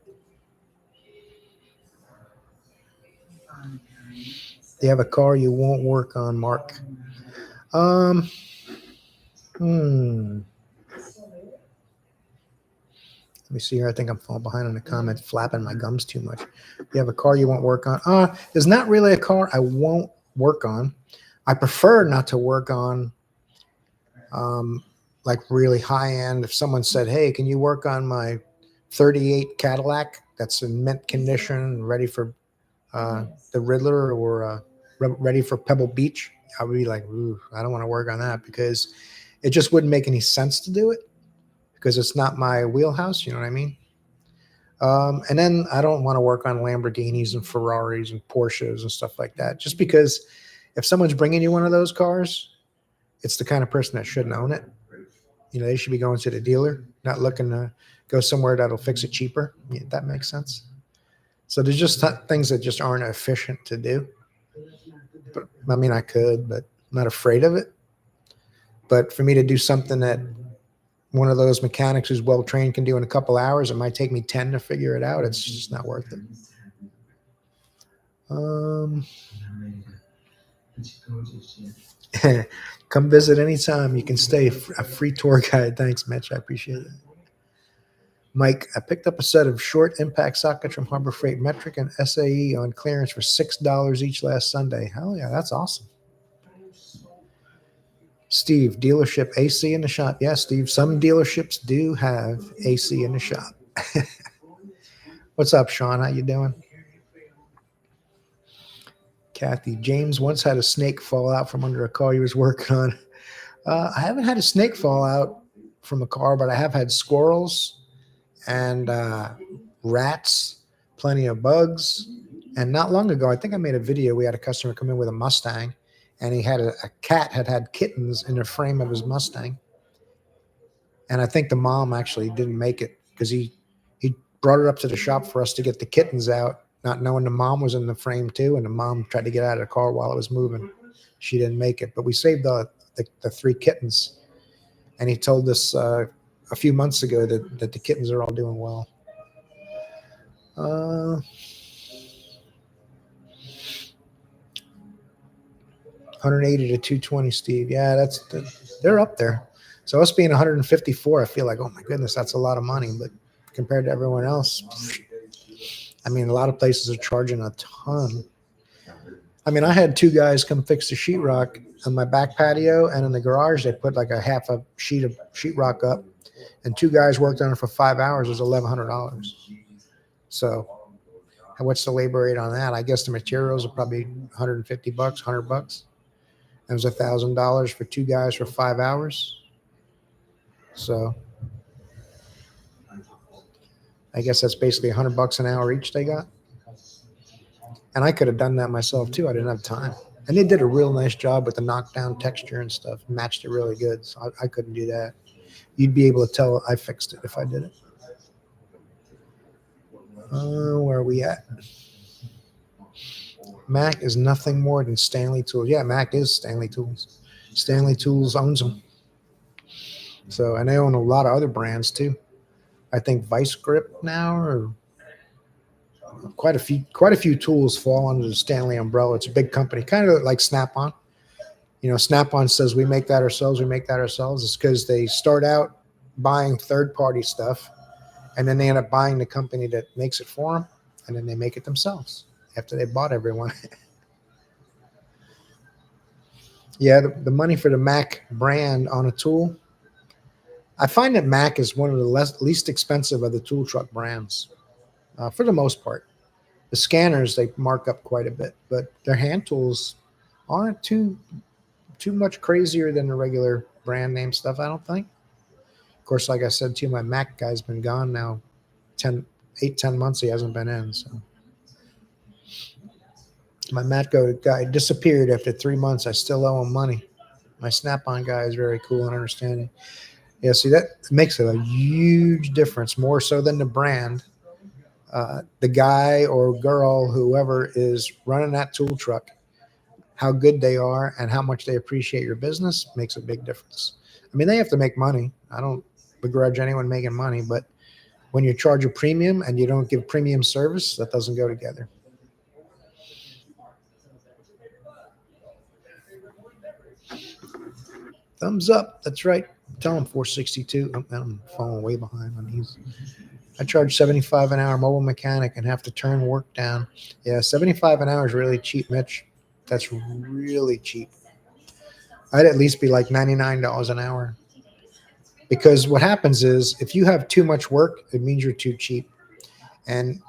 You have a car you won't work on, Mark. Let me see here. I think I'm falling behind on the comment, flapping my gums too much. You have a car you won't work on. There's not really a car I won't work on. I prefer not to work on like really high end. If someone said, hey, can you work on my 38 Cadillac that's in mint condition, ready for the Riddler or ready for Pebble Beach, I would be like, ooh, I don't want to work on that because it just wouldn't make any sense to do it because it's not my wheelhouse. You know what I mean? And then I don't want to work on Lamborghinis and Ferraris and Porsches and stuff like that, just because if someone's bringing you one of those cars, it's the kind of person that shouldn't own it. They should be going to the dealer, not looking to go somewhere that'll fix it cheaper. Yeah, that makes sense. So there's just things that just aren't efficient to do. But I mean, I could, but I'm not afraid of it. But for me to do something that one of those mechanics who's well-trained can do in a couple hours, it might take me 10 to figure it out. It's just not worth it. Come visit anytime. You can stay. A free tour guide. Thanks, Mitch. I appreciate it. Mike, I picked up a set of short impact sockets from Harbor Freight Metric and SAE on clearance for $6 each last Sunday. Hell yeah, that's awesome. Steve, dealership AC in the shop. Yeah, Steve, some dealerships do have AC in the shop. What's up, Sean? How you doing? Kathy, James once had a snake fall out from under a car he was working on. I haven't had a snake fall out from a car, but I have had squirrels and rats, plenty of bugs. And not long ago, I think I made a video. We had a customer come in with a Mustang, and he had a cat had kittens in the frame of his Mustang. And I think the mom actually didn't make it because he brought it up to the shop for us to get the kittens out, not knowing the mom was in the frame too. And the mom tried to get out of the car while it was moving. She didn't make it, but we saved the 3 kittens. And he told us a few months ago that the kittens are all doing well. 180 to 220, Steve. Yeah, they're up there. So us being 154, I feel like, oh my goodness, that's a lot of money. But compared to everyone else, I mean, a lot of places are charging a ton. I mean, I had 2 guys come fix the sheetrock on my back patio, and in the garage, they put like a half a sheet of sheetrock up, and 2 guys worked on it for 5 hours. It was $1,100. So what's the labor rate on that? I guess the materials are probably $150, $100. It was $1,000 for 2 guys for 5 hours. So I guess that's basically $100 an hour each they got. And I could have done that myself too. I didn't have time. And they did a real nice job with the knockdown texture and stuff. Matched it really good. So I couldn't do that. You'd be able to tell I fixed it if I did it. Where are we at? Mac is nothing more than Stanley Tools. Yeah, Mac is Stanley Tools. Stanley Tools owns them. So, and they own a lot of other brands too. I think Vice Grip now, or quite a few tools fall under the Stanley umbrella. It's a big company, kind of like Snap-on. You know, Snap-on says we make that ourselves. We make that ourselves. It's because they start out buying third-party stuff, and then they end up buying the company that makes it for them, and then they make it themselves after they bought everyone. Yeah, the money for the Mac brand on a tool. I find that Mac is one of the least expensive of the tool truck brands, for the most part. The scanners, they mark up quite a bit, but their hand tools aren't too much crazier than the regular brand name stuff, I don't think. Of course, like I said to you, my Mac guy's been gone now 10 months he hasn't been in. So my Mac guy disappeared after 3 months. I still owe him money. My Snap-on guy is very cool and understanding. Yeah, see, that makes a huge difference, more so than the brand. The guy or girl, whoever is running that tool truck, how good they are and how much they appreciate your business makes a big difference. I mean, they have to make money. I don't begrudge anyone making money, but when you charge a premium and you don't give premium service, that doesn't go together. Thumbs up. That's right. Tell him 462. I'm falling way behind on these. I charge 75 an hour mobile mechanic and have to turn work down. Yeah, 75 an hour is really cheap, Mitch. That's really cheap. I'd at least be like $99 an hour. Because what happens is if you have too much work, it means you're too cheap. And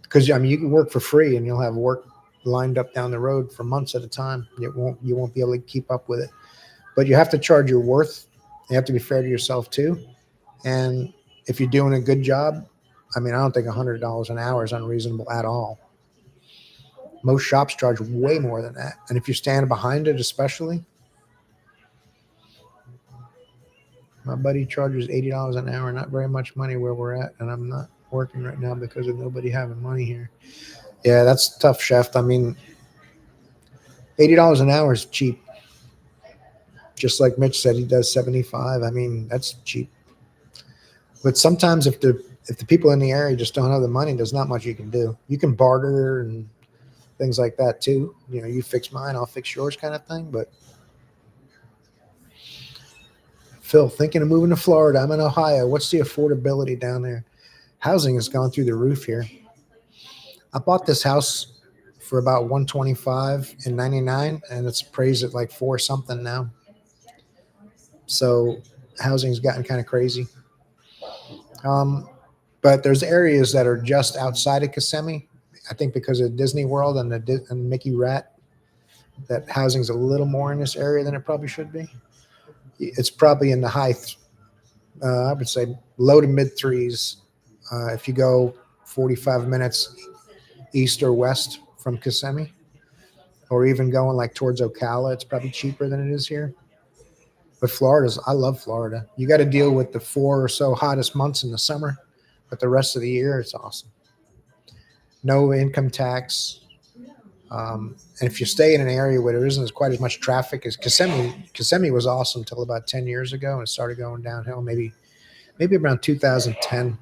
because I mean, you can work for free and you'll have work lined up down the road for months at a time. You won't be able to keep up with it. But you have to charge your worth. You have to be fair to yourself too. And if you're doing a good job, I mean, I don't think $100 an hour is unreasonable at all. Most shops charge way more than that. And if you're standing behind it, especially, my buddy charges $80 an hour, not very much money where we're at. And I'm not working right now because of nobody having money here. Yeah, that's tough, chef. I mean, $80 an hour is cheap. Just like Mitch said, he does 75. I mean, that's cheap. But sometimes if the people in the area just don't have the money, there's not much you can do. You can barter and things like that too. You know, you fix mine, I'll fix yours kind of thing. But Phil, thinking of moving to Florida. I'm in Ohio. What's the affordability down there? Housing has gone through the roof here. I bought this house for about $125 in '99, and it's appraised at like 4 something now. So housing's gotten kind of crazy. But there's areas that are just outside of Kissimmee. I think because of Disney World and Mickey Rat, that housing's a little more in this area than it probably should be. It's probably in the high, I would say low to mid threes. If you go 45 minutes east or west from Kissimmee, or even going like towards Ocala, it's probably cheaper than it is here. But I love Florida. You got to deal with the 4 or so hottest months in the summer, but the rest of the year, it's awesome. No income tax. And if you stay in an area where there isn't quite as much traffic as Kissimmee was awesome until about 10 years ago, and it started going downhill maybe around 2010,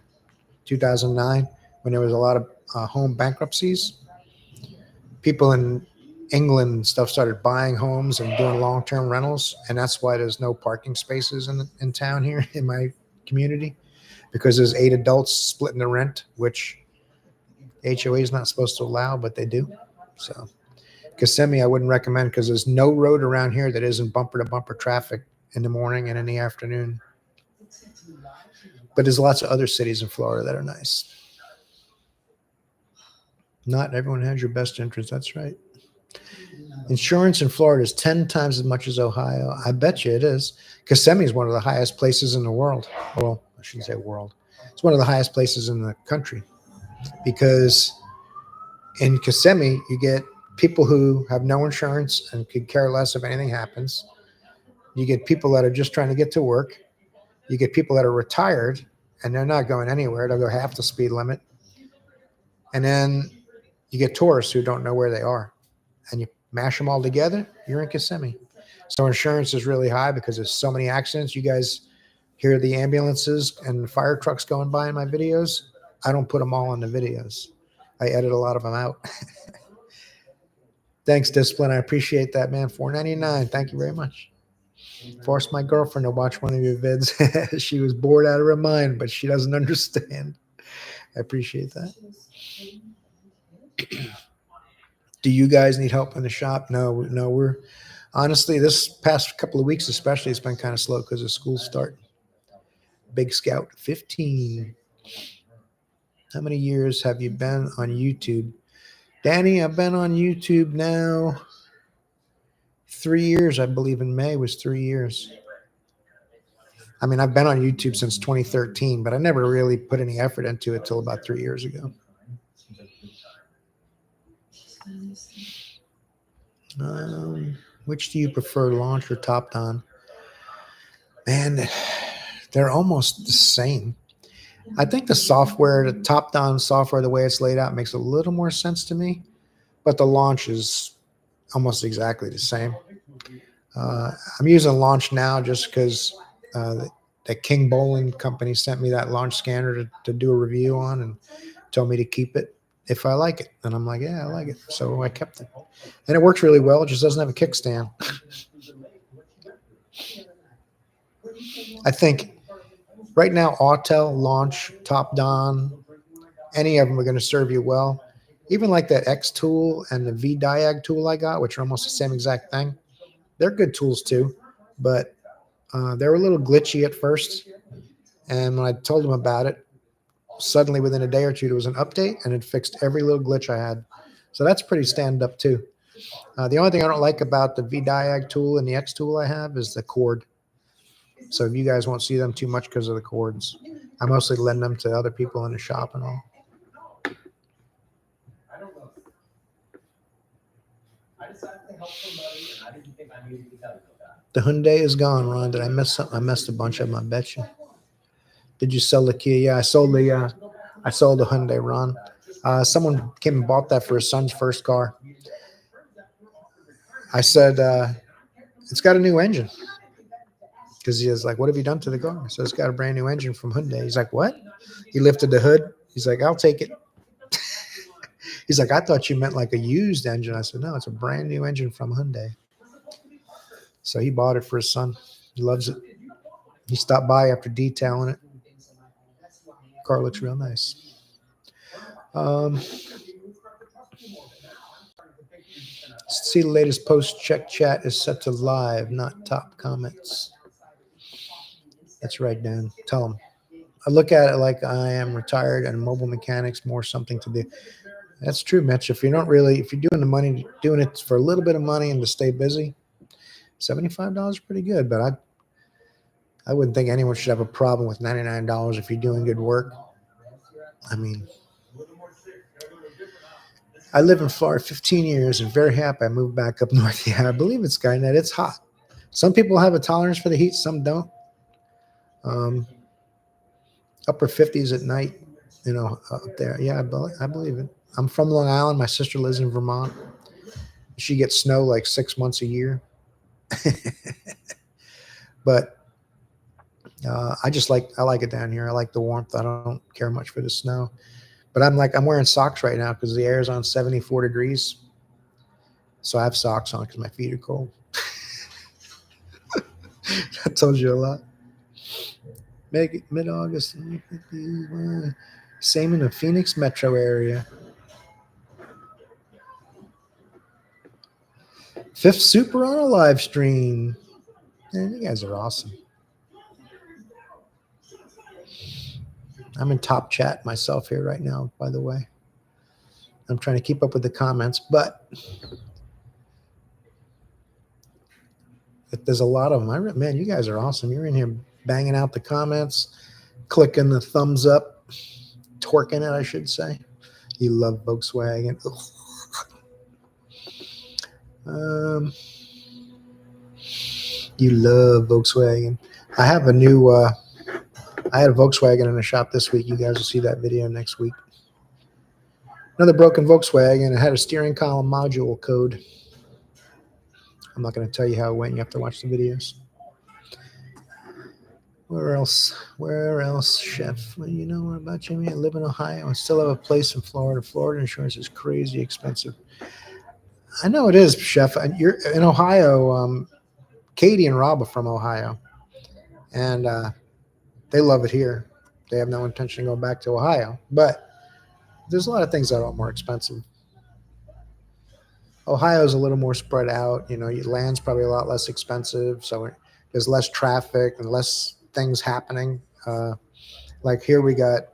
2009, when there was a lot of home bankruptcies. People in England and stuff started buying homes and doing long-term rentals, and that's why there's no parking spaces in town here in my community, because there's 8 adults splitting the rent, which HOA is not supposed to allow, but they do. So Kissimmee I wouldn't recommend, because there's no road around here that isn't bumper-to-bumper traffic in the morning and in the afternoon. But there's lots of other cities in Florida that are nice. Not everyone has your best interest. That's right. Insurance in Florida is 10 times as much as Ohio. I bet you it is. Kissimmee is one of the highest places in the world. Well, I shouldn't say world. It's one of the highest places in the country, because in Kissimmee, you get people who have no insurance and could care less if anything happens. You get people that are just trying to get to work. You get people that are retired and they're not going anywhere. They'll go half the speed limit. And then you get tourists who don't know where they are. And you mash them all together, you're in Kissimmee. So insurance is really high because there's so many accidents. You guys hear the ambulances and fire trucks going by in my videos. I don't put them all in the videos. I edit a lot of them out. Thanks, Discipline. I appreciate that, man. $4.99. Thank you very much. Forced my girlfriend to watch one of your vids. She was bored out of her mind, but she doesn't understand. I appreciate that. Do you guys need help in the shop? No, we're honestly, this past couple of weeks especially, it's been kind of slow because of school start. Big Scout 15. How many years have you been on YouTube? Danny, I've been on YouTube now 3 years. I believe in May was 3 years. I mean, I've been on YouTube since 2013, but I never really put any effort into it till about 3 years ago. Which do you prefer, launch or top down? Man, they're almost the same. I think the software, the top down software, the way it's laid out makes a little more sense to me, but the launch is almost exactly the same. I'm using launch now just because the King Bowling company sent me that launch scanner to do a review on and told me to keep it if I like it. And I'm like, yeah, I like it. So I kept it. And it works really well. It just doesn't have a kickstand. I think right now, Autel, launch, top down, any of them are going to serve you well. Even like that X tool and the V-Diag tool I got, which are almost the same exact thing. They're good tools too, but they were a little glitchy at first. And when I told them about it, suddenly within a day or two, there was an update and it fixed every little glitch I had. So that's pretty stand up too. The only thing I don't like about the V-Diag tool and the X tool I have is the cord. So you guys won't see them too much because of the cords. I mostly lend them to other people in the shop and all. The Hyundai is gone, Ron. Did I miss something? I missed a bunch of them, I bet you. Did you sell the Kia? Yeah, I sold the Hyundai, Ron. Someone came and bought that for his son's first car. I said, it's got a new engine. Because he was like, what have you done to the car? So it's got a brand new engine from Hyundai. He's like, what? He lifted the hood. He's like, I'll take it. He's like, I thought you meant like a used engine. I said, no, it's a brand new engine from Hyundai. So he bought it for his son. He loves it. He stopped by after detailing it. Car looks real nice. See the latest post. Check chat is set to live, not top comments. That's right, Dan. Tell him. I look at it like I am retired and mobile mechanics more something to do. That's true, Mitch. If you're doing it for a little bit of money and to stay busy, $75 is pretty good. But I wouldn't think anyone should have a problem with $99 if you're doing good work. I mean, I live in Florida 15 years and very happy I moved back up north. Yeah, I believe it's Skynet. It's hot. Some people have a tolerance for the heat, some don't. Upper 50s at night, up there. Yeah, I believe it. I'm from Long Island. My sister lives in Vermont. She gets snow like 6 months a year. But I like it down here. I like the warmth. I don't care much for the snow. But I'm wearing socks right now because the air is on 74 degrees. So I have socks on because my feet are cold. I told you a lot. Mid-August. Same in the Phoenix metro area. Fifth Super on a live stream. Man, you guys are awesome. I'm in top chat myself here right now, by the way. I'm trying to keep up with the comments, but there's a lot of them. Man, you guys are awesome. You're in here banging out the comments, clicking the thumbs up, twerking it, I should say. You love Volkswagen. You love Volkswagen. I have I had a Volkswagen in the shop this week. You guys will see that video next week. Another broken Volkswagen. It had a steering column module code. I'm not going to tell you how it went. You have to watch the videos. Where else? Where else, Chef? Well, you know what about Jimmy? I live in Ohio and still have a place in Florida. Florida insurance is crazy expensive. I know it is, Chef. And you're in Ohio. Katie and Rob are from Ohio, and they love it here. They have no intention of going back to Ohio, but there's a lot of things that are more expensive. Ohio is a little more spread out. You know, your land's probably a lot less expensive, so there's less traffic and less things happening. Like here, we have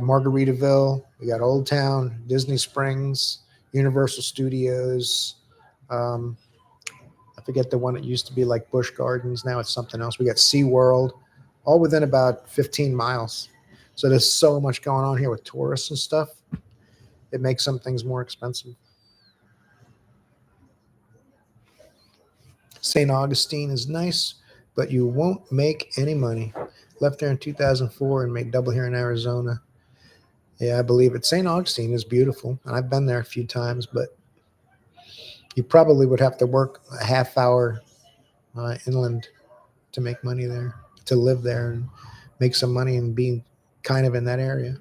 Margaritaville, we got Old Town, Disney Springs, Universal Studios. Um, I forget the one that used to be like Busch Gardens. Now it's something else. We got SeaWorld, all within about 15 miles. So there's so much going on here with tourists and stuff. It makes some things more expensive. St. Augustine is nice, but you won't make any money. Left there in 2004 and made double here in Arizona. Yeah, I believe it. St. Augustine is beautiful, and I've been there a few times, but you probably would have to work a half hour inland to make money there, to live there and make some money and be kind of in that area.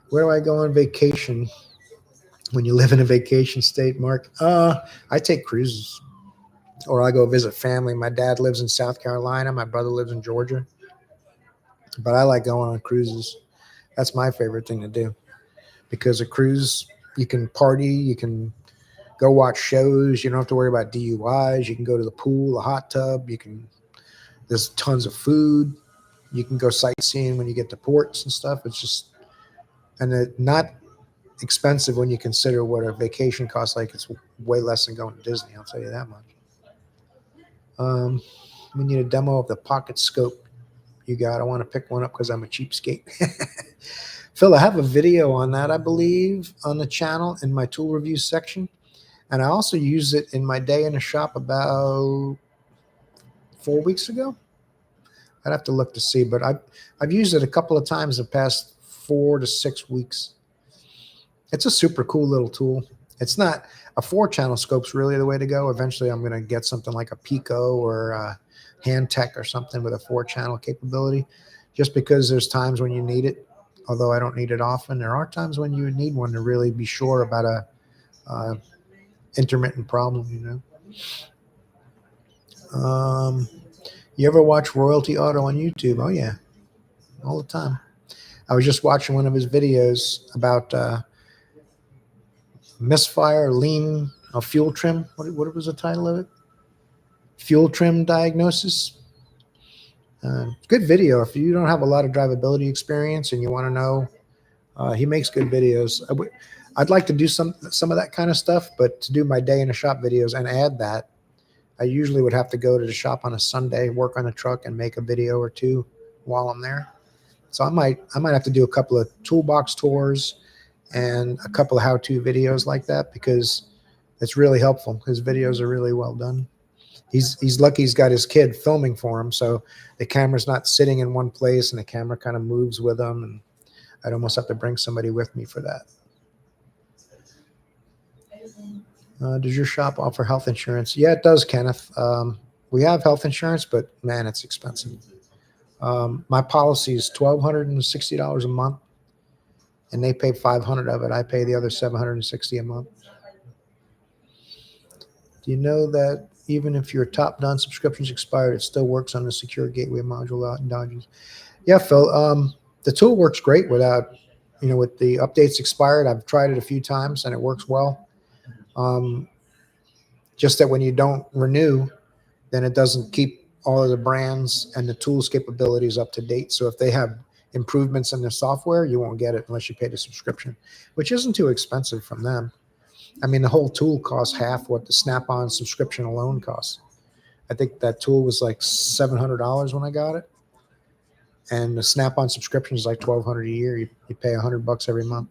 Where do I go on vacation when you live in a vacation state, Mark? I take cruises or I go visit family. My dad lives in South Carolina. My brother lives in Georgia. But I like going on cruises. That's my favorite thing to do because a cruise, you can party, you can go watch shows. You don't have to worry about DUIs. You can go to the pool, a hot tub. There's tons of food. You can go sightseeing when you get to ports and stuff. It's just, and it not expensive when you consider what a vacation costs. Like it's way less than going to Disney. I'll tell you that much. We need a demo of the pocket scope you got. I want to pick one up because I'm a cheapskate. Phil, I have a video on that, I believe, on the channel in my tool review section. And I also used it in my day in the shop about 4 weeks ago. I'd have to look to see, but I've used it a couple of times the past 4 to 6 weeks. It's a super cool little tool. It's not a 4-channel scope's really the way to go. Eventually, I'm going to get something like a Pico or a Hand Tech or something with a 4-channel capability, just because there's times when you need it. Although I don't need it often, there are times when you need one to really be sure about a intermittent problem. You ever watch Royalty Auto on YouTube? Oh yeah, all the time. I was just watching one of his videos about misfire lean fuel trim. What was the title of it? Fuel trim diagnosis. Good video. If you don't have a lot of drivability experience and you want to know, he makes good videos. I'd like to do some of that kind of stuff, but to do my day in the shop videos and add that, I usually would have to go to the shop on a Sunday, work on the truck, and make a video or two while I'm there. So I might have to do a couple of toolbox tours and a couple of how-to videos like that because it's really helpful. His videos are really well done. He's lucky he's got his kid filming for him, so the camera's not sitting in one place and the camera kind of moves with him, and I'd almost have to bring somebody with me for that. Does your shop offer health insurance? Yeah, it does, Kenneth. We have health insurance, but man, it's expensive. My policy is $1,260 a month, and they pay $500 of it. I pay the other $760 a month. Do you know that even if your top-down subscription's expired, it still works on the secure gateway module out in Dodges? Yeah, Phil. The tool works great without, with the updates expired. I've tried it a few times and it works well. Just that when you don't renew, then it doesn't keep all of the brands and the tools capabilities up to date. So if they have improvements in the software, you won't get it unless you pay the subscription, which isn't too expensive from them. I mean, the whole tool costs half what the Snap-on subscription alone costs. I think that tool was like $700 when I got it. And the Snap-on subscription is like $1,200 a year. You pay $100 every month.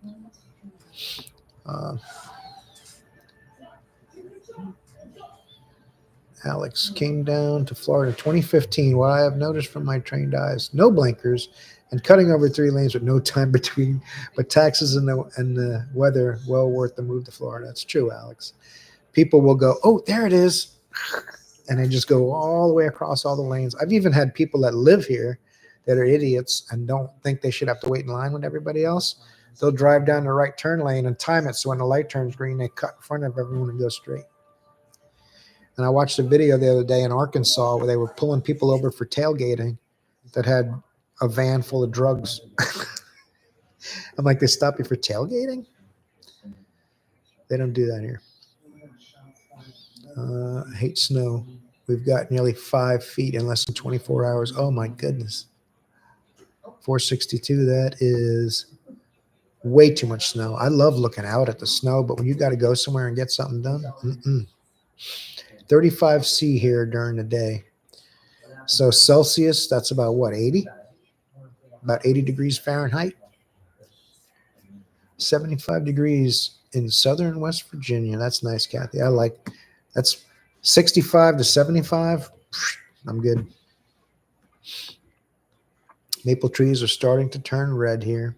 Alex came down to Florida in 2015. What I have noticed from my trained eyes, no blinkers and cutting over 3 lanes with no time between, but taxes and the weather well worth the move to Florida. That's true, Alex. People will go, oh, there it is. and they just go all the way across all the lanes. I've even had people that live here that are idiots and don't think they should have to wait in line with everybody else. They'll drive down the right turn lane and time it so when the light turns green, they cut in front of everyone and go straight. And I watched a video the other day in Arkansas where they were pulling people over for tailgating that had a van full of drugs. I'm like, they stop you for tailgating? They don't do that here. I hate snow. We've got nearly 5 feet in less than 24 hours. Oh my goodness. 462, that is way too much snow. I love looking out at the snow, but when you got to go somewhere and get something done, 35C here during the day. So Celsius, that's about what, 80? About 80 degrees Fahrenheit. 75 degrees in southern West Virginia. That's nice, Kathy. I like that's 65 to 75. I'm good. Maple trees are starting to turn red here.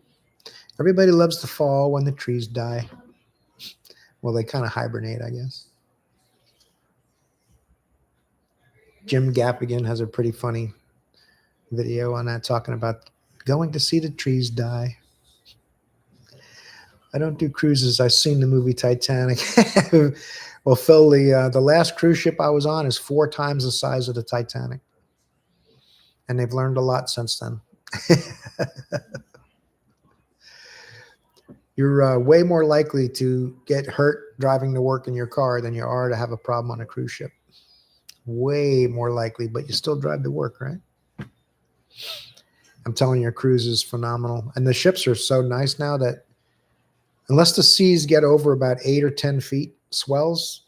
Everybody loves the fall when the trees die. Well, they kind of hibernate, I guess. Jim Gaffigan has a pretty funny video on that talking about going to see the trees die. I don't do cruises. I've seen the movie Titanic. Well, Phil, the last cruise ship I was on is 4 times the size of the Titanic. And they've learned a lot since then. You're way more likely to get hurt driving to work in your car than you are to have a problem on a cruise ship. Way more likely, but you still drive to work, right? I'm telling you, your cruise is phenomenal. And the ships are so nice now that unless the seas get over about 8 or 10 feet swells,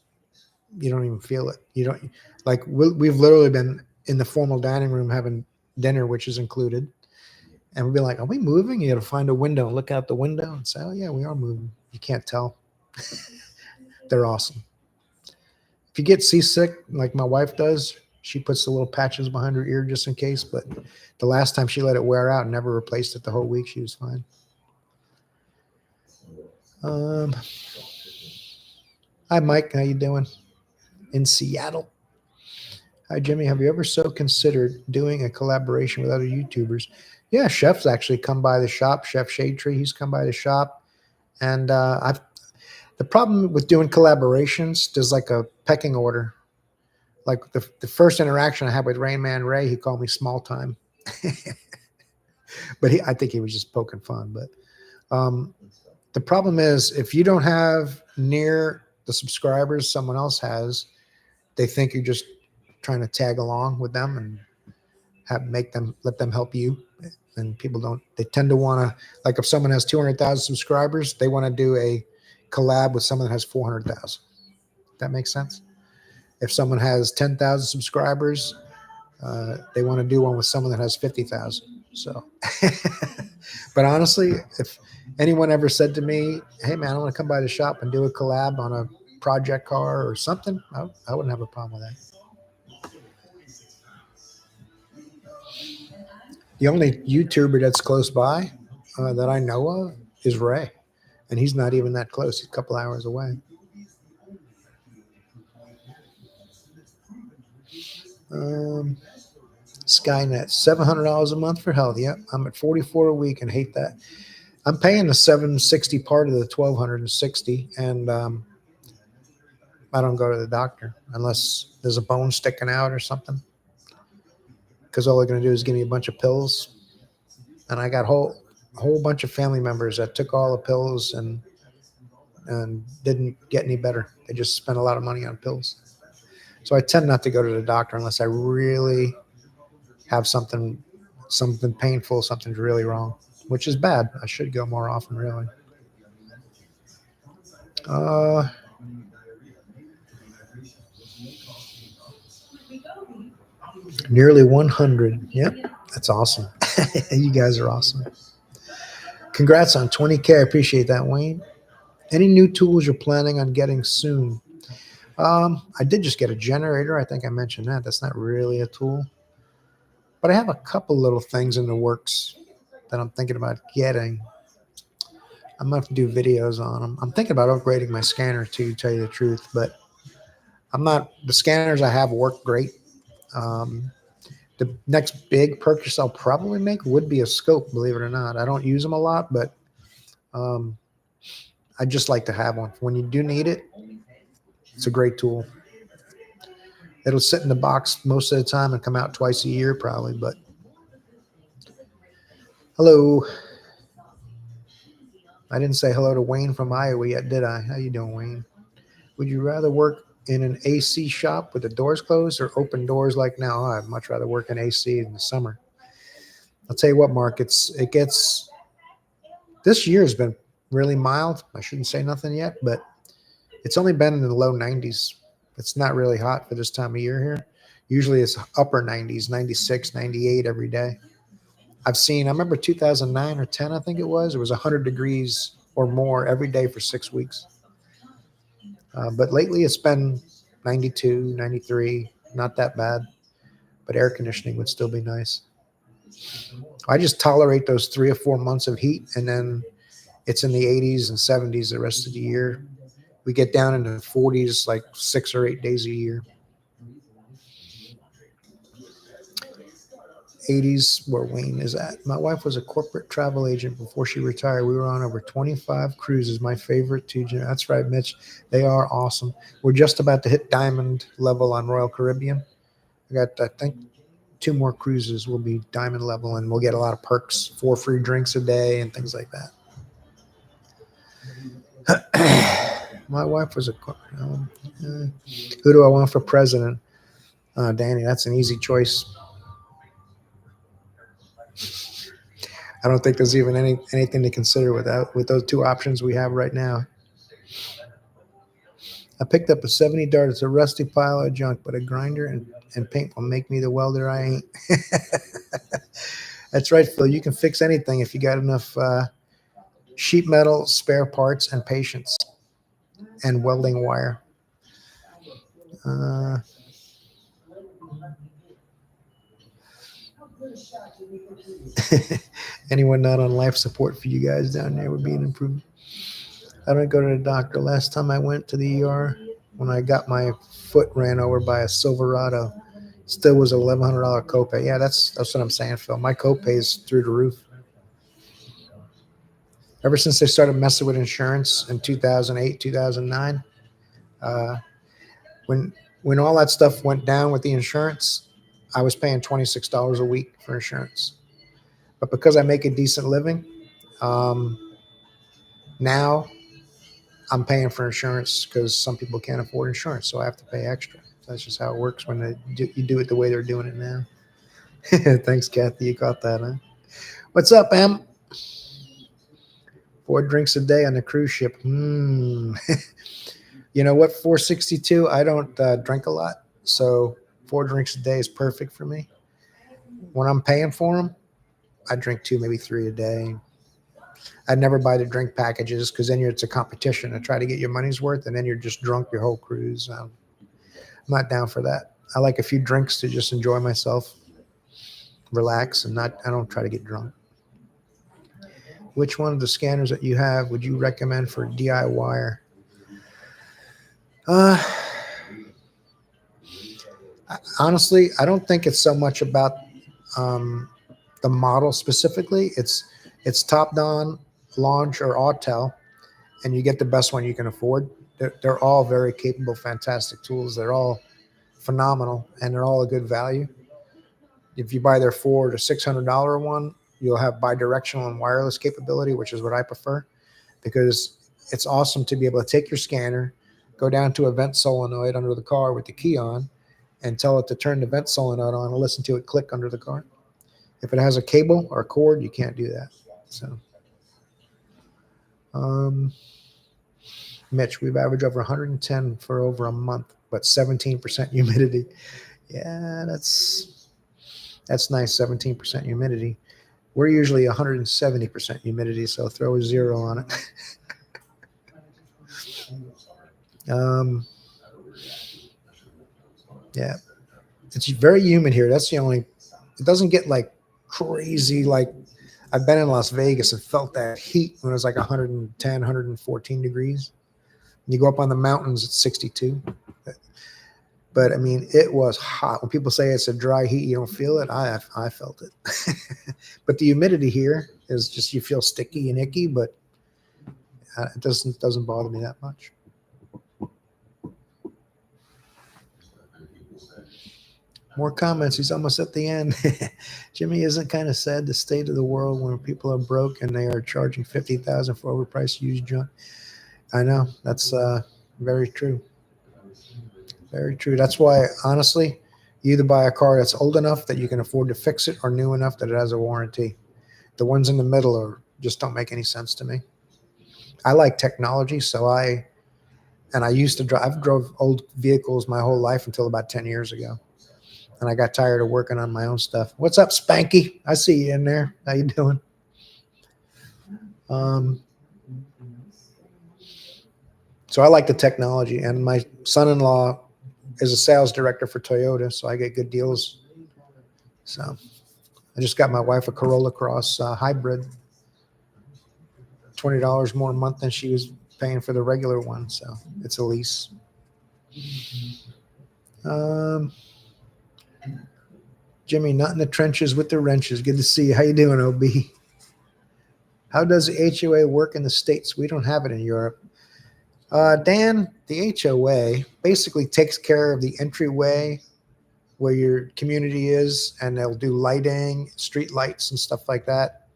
you don't even feel it. You don't like we've literally been in the formal dining room having dinner, which is included. And we'll be like, are we moving? You got to find a window and look out the window and say, oh, yeah, we are moving. You can't tell. They're awesome. If you get seasick, like my wife does, she puts the little patches behind her ear just in case. But the last time she let it wear out and never replaced it the whole week, she was fine. Hi, Mike. How you doing? In Seattle. Hi, Jimmy. Have you ever so considered doing a collaboration with other YouTubers? Yeah, Chef's actually come by the shop. Chef Shade Tree, he's come by the shop. And the problem with doing collaborations, there's like a pecking order. Like the first interaction I had with Rain Man Ray, he called me small time. But I think he was just poking fun. But the problem is if you don't have near the subscribers someone else has, they think you're just trying to tag along with them and let them help you. And people don't, they tend to want to, like if someone has 200,000 subscribers, they want to do a collab with someone that has 400,000. That makes sense? If someone has 10,000 subscribers, they want to do one with someone that has 50,000. So, but honestly, if anyone ever said to me, hey man, I want to come by the shop and do a collab on a project car or something, I wouldn't have a problem with that. The only YouTuber that's close by that I know of is Ray. And he's not even that close. He's a couple hours away. Skynet, $700 a month for health. Yep, I'm at $44 a week and hate that. I'm paying the $760 part of the $1,260, and I don't go to the doctor unless there's a bone sticking out or something. Because all they're going to do is give me a bunch of pills, and I got a whole bunch of family members that took all the pills and didn't get any better. They just spent a lot of money on pills. So I tend not to go to the doctor unless I really have something painful, something's really wrong, which is bad. I should go more often, really. Nearly 100. Yep, that's awesome. You guys are awesome. Congrats on 20K. I appreciate that, Wayne. Any new tools you're planning on getting soon? I did just get a generator. I think I mentioned that. That's not really a tool. But I have a couple little things in the works that I'm thinking about getting. I'm going to have to do videos on them. I'm thinking about upgrading my scanner too, to tell you the truth. But The scanners I have work great. Um, the next big purchase I'll probably make would be a scope, believe it or not. I don't use them a lot, but um, I just like to have one. When you do need it, it's a great tool. It'll sit in the box most of the time and come out twice a year probably, but hello. I didn't say hello to Wayne from Iowa yet, did I? How you doing, Wayne? Would you rather work in an AC shop with the doors closed or open doors like now? Oh, I'd much rather work in AC in the summer. I'll tell you what, Mark, this year has been really mild. I shouldn't say nothing yet, but it's only been in the low 90s. It's not really hot for this time of year here. Usually it's upper 90s, 96, 98 every day. I remember 2009 or 10, I think it was 100 degrees or more every day for 6 weeks. But lately it's been 92, 93, not that bad, but air conditioning would still be nice. I just tolerate those 3 or 4 months of heat, and then it's in the 80s and 70s the rest of the year. We get down into the 40s like 6 or 8 days a year. 80s where Wayne is at. My wife was a corporate travel agent before she retired. We were on over 25 cruises. My favorite too. That's right, Mitch. They are awesome. We're just about to hit diamond level on Royal Caribbean. I think 2 more cruises will be diamond level, and we'll get a lot of perks, 4 free drinks a day and things like that. My wife was who do I want for president? Danny, that's an easy choice. I don't think there's even anything to consider with those 2 options we have right now. I picked up a 70 dart. It's a rusty pile of junk, but a grinder and paint will make me the welder I ain't. That's right, Phil. You can fix anything if you got enough sheet metal, spare parts, and patience, and welding wire. Anyone not on life support for you guys down there would be an improvement. I don't go to the doctor. Last time I went to the ER, when I got my foot ran over by a Silverado, still was an $1,100 copay. Yeah, that's what I'm saying, Phil. My copay is through the roof. Ever since they started messing with insurance in 2008, 2009, when all that stuff went down with the insurance, I was paying $26 a week for insurance. But because I make a decent living, now I'm paying for insurance because some people can't afford insurance, so I have to pay extra. That's just how it works when you do it the way they're doing it now. Thanks, Kathy. You caught that, huh? What's up, Em? 4 drinks a day on the cruise ship. You know what? 462. I don't drink a lot, so 4 drinks a day is perfect for me. When I'm paying for them, I drink 2, maybe 3 a day. I'd never buy the drink packages because then it's a competition to try to get your money's worth, and then you're just drunk your whole cruise. I'm not down for that. I like a few drinks to just enjoy myself, relax, and I don't try to get drunk. Which one of the scanners that you have would you recommend for DIY? Honestly, I don't think it's so much about the model specifically. It's top-down, launch, or Autel, and you get the best one you can afford. They're all very capable, fantastic tools. They're all phenomenal, and they're all a good value. If you buy their $400 to $600 one, you'll have bidirectional and wireless capability, which is what I prefer, because it's awesome to be able to take your scanner, go down to a vent solenoid under the car with the key on, and tell it to turn the vent solenoid on and listen to it click under the car. If it has a cable or a cord, you can't do that. So, Mitch, we've averaged over 110 for over a month, but 17% humidity. Yeah, that's nice, 17% humidity. We're usually 170% humidity, so throw a 0 on it. Yeah, it's very humid here. That's the only, it doesn't get like crazy. Like I've been in Las Vegas and felt that heat when it was like 110, 114 degrees. You go up on the mountains, it's 62. But I mean, it was hot. When people say it's a dry heat, you don't feel it. I felt it. But the humidity here is just you feel sticky and icky, but it doesn't bother me that much. More comments. He's almost at the end. Jimmy, isn't kind of sad the state of the world when people are broke and they are charging $50,000 for overpriced used junk? I know that's very true. Very true. That's why, honestly, you either buy a car that's old enough that you can afford to fix it, or new enough that it has a warranty. The ones in the middle are just don't make any sense to me. I like technology, so I used to drive. I've drove old vehicles my whole life until about 10 years ago. And I got tired of working on my own stuff. What's up, Spanky? I see you in there. How you doing? So I like the technology, and my son-in-law is a sales director for Toyota, so I get good deals. So I just got my wife a Corolla Cross hybrid, $20 more a month than she was paying for the regular one. So it's a lease. Jimmy, not in the trenches with the wrenches. Good to see you. How you doing, OB? How does the HOA work in the States? We don't have it in Europe. Dan, the HOA basically takes care of the entryway where your community is, and they'll do lighting, street lights, and stuff like that.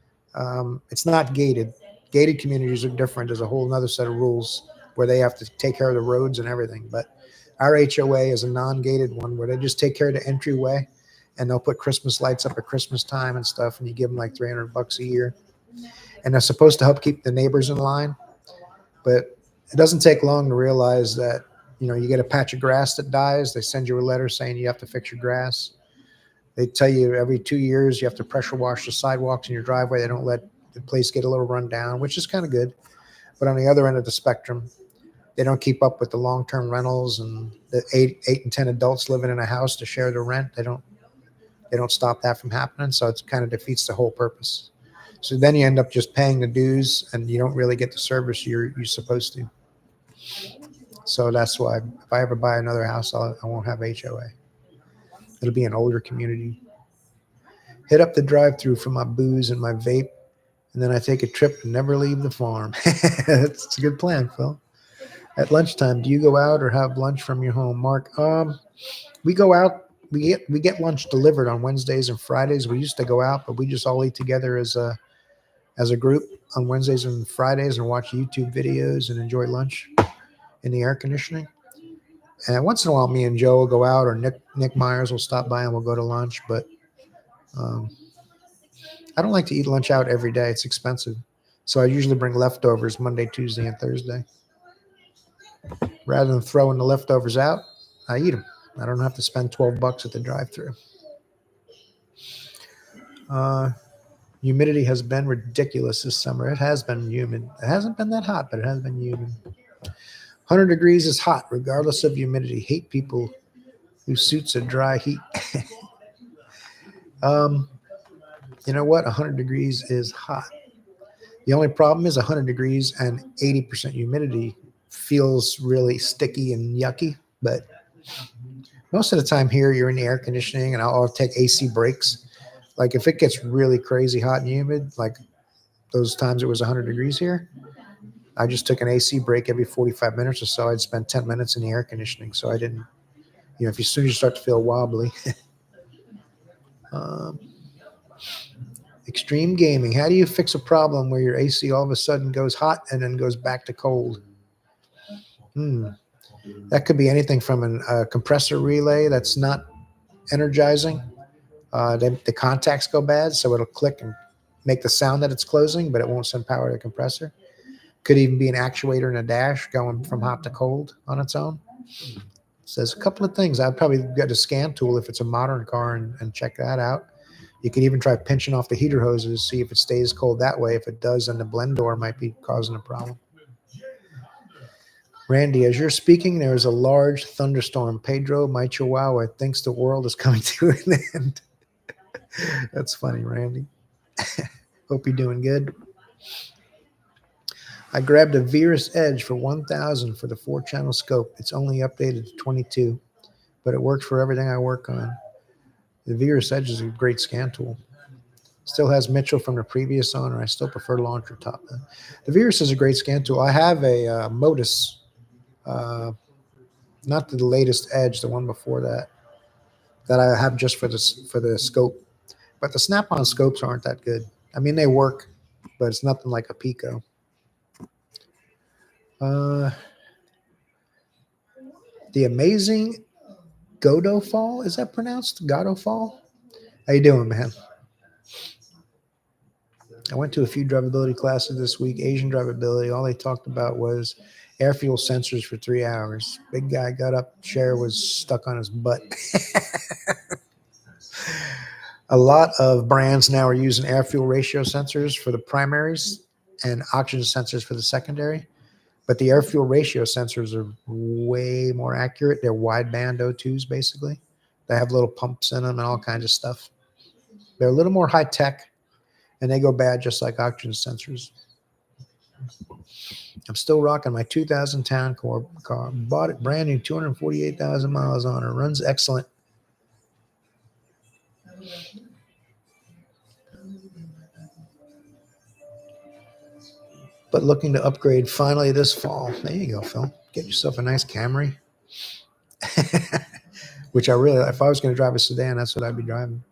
It's not gated. Gated communities are different. There's a whole other set of rules where they have to take care of the roads and everything. But our HOA is a non-gated one where they just take care of the entryway, and they'll put Christmas lights up at Christmas time and stuff, and you give them like $300 a year. And they're supposed to help keep the neighbors in line. But it doesn't take long to realize that, you get a patch of grass that dies. They send you a letter saying you have to fix your grass. They tell you every 2 years you have to pressure wash the sidewalks in your driveway. They don't let the place get a little run down, which is kind of good. But on the other end of the spectrum, they don't keep up with the long-term rentals and the eight and 10 adults living in a house to share the rent. They don't stop that from happening. So it kind of defeats the whole purpose. So then you end up just paying the dues, and you don't really get the service you're supposed to. So that's why if I ever buy another house, I won't have HOA. It'll be an older community. Hit up the drive-through for my booze and my vape, and then I take a trip and never leave the farm. That's a good plan, Phil. At lunchtime, do you go out or have lunch from your home, Mark? We go out. We get lunch delivered on Wednesdays and Fridays. We used to go out, but we just all eat together as a group on Wednesdays and Fridays and watch YouTube videos and enjoy lunch in the air conditioning. And once in a while, me and Joe will go out, or Nick Myers will stop by and we'll go to lunch. But I don't like to eat lunch out every day. It's expensive. So I usually bring leftovers Monday, Tuesday, and Thursday. Rather than throwing the leftovers out, I eat them. I don't have to spend $12 at the drive-thru. Humidity has been ridiculous this summer. It has been humid. It hasn't been that hot, but it has been humid. 100 degrees is hot, regardless of humidity. Hate people who suits a dry heat. You know what? 100 degrees is hot. The only problem is 100 degrees and 80% humidity feels really sticky and yucky. But most of the time here, you're in the air conditioning, and I'll take AC breaks. Like if it gets really crazy hot and humid, like those times it was 100 degrees here, I just took an AC break every 45 minutes or so. I'd spend 10 minutes in the air conditioning. So I didn't, if as soon as you start to feel wobbly. Extreme gaming. How do you fix a problem where your AC all of a sudden goes hot and then goes back to cold? That could be anything from a compressor relay that's not energizing. The contacts go bad, so it'll click and make the sound that it's closing, but it won't send power to the compressor. Could even be an actuator in a dash going from hot to cold on its own. So there's a couple of things. I'd probably get a scan tool if it's a modern car and check that out. You could even try pinching off the heater hoses, see if it stays cold that way. If it does, then the blend door might be causing a problem. Randy, as you're speaking, there is a large thunderstorm. Pedro, my chihuahua, thinks the world is coming to an end. That's funny, Randy. Hope you're doing good. I grabbed a Virus Edge for 1,000 for the 4-channel scope. It's only updated to 22, but it works for everything I work on. The Virus Edge is a great scan tool. Still has Mitchell from the previous owner. I still prefer Launcher Top. The Virus is a great scan tool. I have a Modus, not the latest Edge, the one before that I have just for the scope. But the Snap-on scopes aren't that good. I mean, they work, but it's nothing like a Pico. The Amazing Godot Fall, is that pronounced? Godot Fall? How you doing, man? I went to a few drivability classes this week, Asian drivability. All they talked about was air fuel sensors for 3 hours. Big guy got up, chair was stuck on his butt. A lot of brands now are using air fuel ratio sensors for the primaries and oxygen sensors for the secondary. But the air fuel ratio sensors are way more accurate. They're wideband O2s, basically. They have little pumps in them and all kinds of stuff. They're a little more high tech, and they go bad just like oxygen sensors. I'm still rocking my 2000 Town car. Bought it brand new, 248,000 miles on it. Runs excellent. But looking to upgrade finally this fall. There you go, Phil. Get yourself a nice Camry. Which I really, if I was going to drive a sedan, that's what I'd be driving.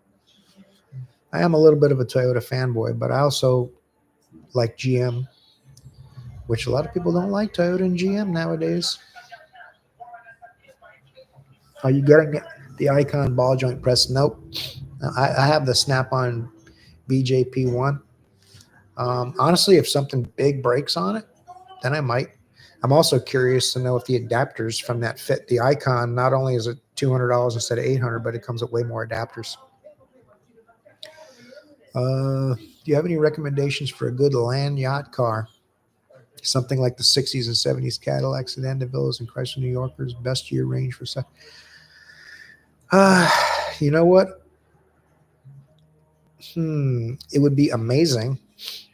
I am a little bit of a Toyota fanboy, but I also like GM, which a lot of people don't like Toyota and GM nowadays. Are you getting the Icon ball joint press? Nope. I have the Snap-on BJP1. Honestly, if something big breaks on it, then I might. I'm also curious to know if the adapters from that fit the Icon. Not only is it $200 instead of $800, but it comes with way more adapters. Do you have any recommendations for a good land yacht car? Something like the 60s and 70s Cadillac sedan DeVillas and Chrysler New Yorkers, best year range for stuff. You know what? It would be amazing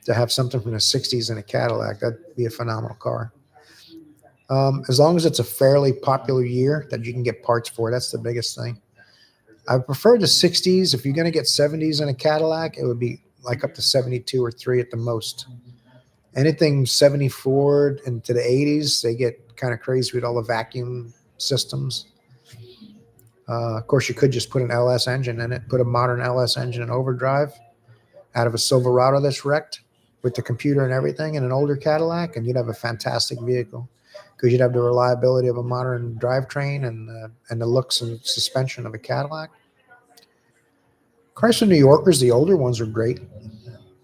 to have something from the 60s in a Cadillac. That'd be a phenomenal car. As long as it's a fairly popular year that you can get parts for, that's the biggest thing. I prefer the 60s. If you're going to get 70s in a Cadillac, it would be like up to 72 or 3 at the most. Anything 74 into the 80s, they get kind of crazy with all the vacuum systems. Of course, you could just put an LS engine in it, put a modern LS engine in overdrive out of a Silverado that's wrecked with the computer and everything in an older Cadillac, and you'd have a fantastic vehicle because you'd have the reliability of a modern drivetrain and the looks and suspension of a Cadillac. Chrysler New Yorkers, the older ones are great.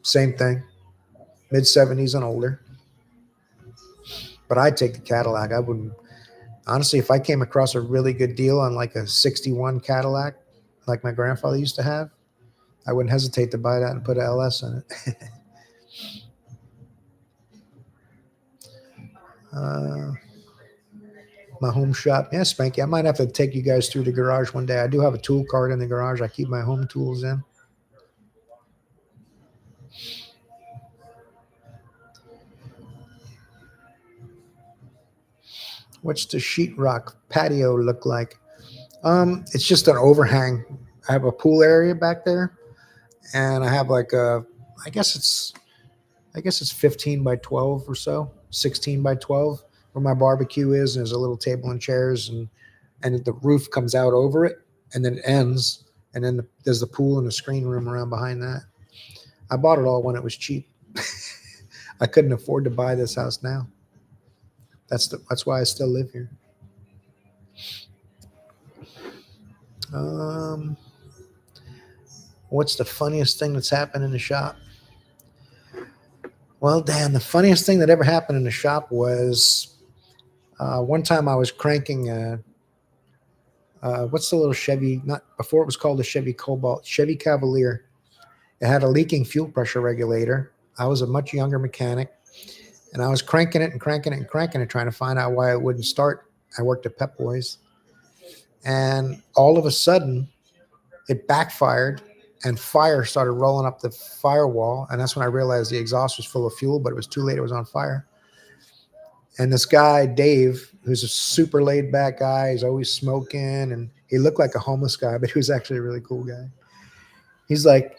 Same thing, mid-70s and older. But I'd take the Cadillac. I wouldn't. Honestly, if I came across a really good deal on like a 61 Cadillac, like my grandfather used to have, I wouldn't hesitate to buy that and put an LS in it. My home shop. Yeah, Spanky, I might have to take you guys through the garage one day. I do have a tool cart in the garage. I keep my home tools in. What's the sheetrock patio look like? It's just an overhang. I have a pool area back there, and I have like I guess it's 15 by 12 or so, 16 by 12, where my barbecue is, and there's a little table and chairs, and the roof comes out over it, and then it ends, and then there's the pool and the screen room around behind that. I bought it all when it was cheap. I couldn't afford to buy this house now. That's why I still live here. What's the funniest thing that's happened in the shop? Well, Dan, the funniest thing that ever happened in the shop was one time I was cranking what's the little Chevy, not before it was called a Chevy Cobalt, Chevy Cavalier. It had a leaking fuel pressure regulator. I was a much younger mechanic, and I was cranking it, trying to find out why it wouldn't start. I worked at Pep Boys, and all of a sudden it backfired and fire started rolling up the firewall. And that's when I realized the exhaust was full of fuel, but it was too late. It was on fire. And this guy, Dave, who's a super laid back guy, he's always smoking, and he looked like a homeless guy, but he was actually a really cool guy. He's like,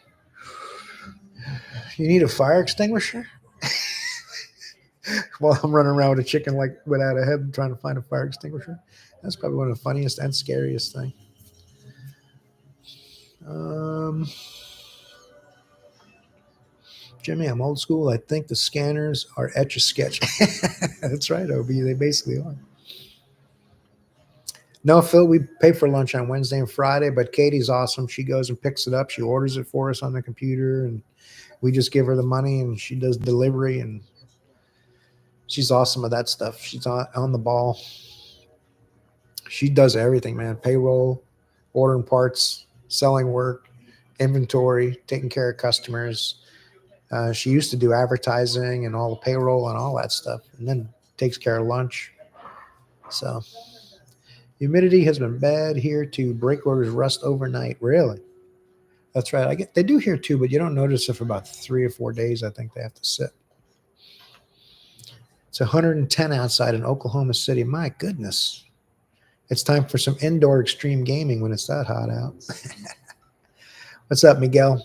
"You need a fire extinguisher?" While I'm running around with a chicken like without a head trying to find a fire extinguisher. That's probably one of the funniest and scariest things. Jimmy, I'm old school. I think the scanners are Etch-a-Sketch. That's right, OB. They basically are. No, Phil, we pay for lunch on Wednesday and Friday, but Katie's awesome. She goes and picks it up. She orders it for us on the computer, and we just give her the money, and she does delivery, and she's awesome at that stuff. She's on the ball. She does everything, man. Payroll, ordering parts, selling work, inventory, taking care of customers. She used to do advertising and all the payroll and all that stuff, and then takes care of lunch. So humidity has been bad here too. Brake orders rust overnight. Really? That's right. They do here too, but you don't notice it for about 3 or 4 days. I think they have to sit. It's 110 outside in Oklahoma City. My goodness. It's time for some indoor extreme gaming when it's that hot out. What's up, Miguel?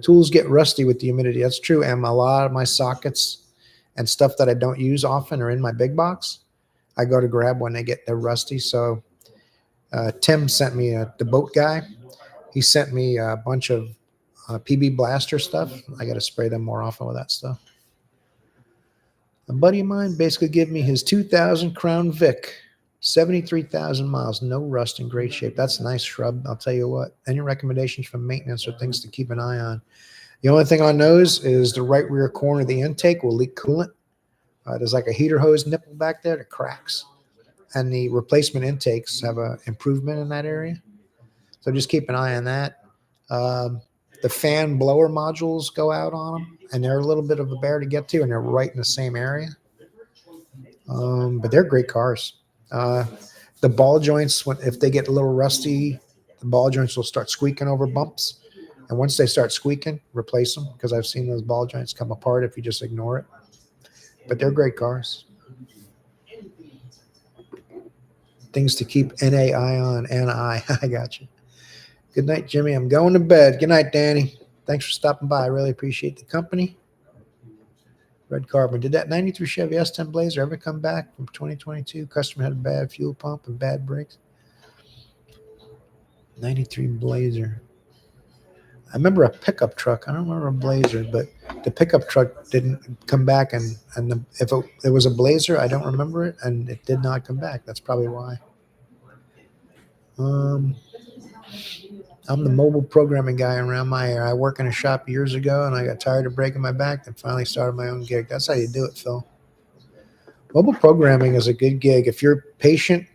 Tools get rusty with the humidity. That's true, Em. A lot of my sockets and stuff that I don't use often are in my big box. I go to grab when they're rusty. So Tim sent me the boat guy. He sent me a bunch of PB Blaster stuff. I got to spray them more often with that stuff. A buddy of mine basically gave me his 2000 Crown Vic, 73,000 miles, no rust, in great shape. That's a nice shrub. I'll tell you what. Any recommendations for maintenance or things to keep an eye on? The only thing on those is the right rear corner of the intake will leak coolant. There's like a heater hose nipple back there that cracks. And the replacement intakes have an improvement in that area. So just keep an eye on that. The fan blower modules go out on them, and they're a little bit of a bear to get to, and they're right in the same area. But they're great cars. The ball joints, if they get a little rusty, the ball joints will start squeaking over bumps. And once they start squeaking, replace them, because I've seen those ball joints come apart if you just ignore it. But they're great cars. Things to keep NAI on. NI. I got you. Good night, Jimmy. I'm going to bed. Good night, Danny. Thanks for stopping by. I really appreciate the company. Red Carbon. Did that 93 Chevy S10 Blazer ever come back from 2022? Customer had a bad fuel pump and bad brakes. 93 Blazer. I remember a pickup truck. I don't remember a Blazer, but the pickup truck didn't come back. And if it was a Blazer, I don't remember it, and it did not come back. That's probably why. I'm the mobile programming guy around my area. I worked in a shop years ago, and I got tired of breaking my back and finally started my own gig. That's how you do it, Phil. Mobile programming is a good gig. If you're patient,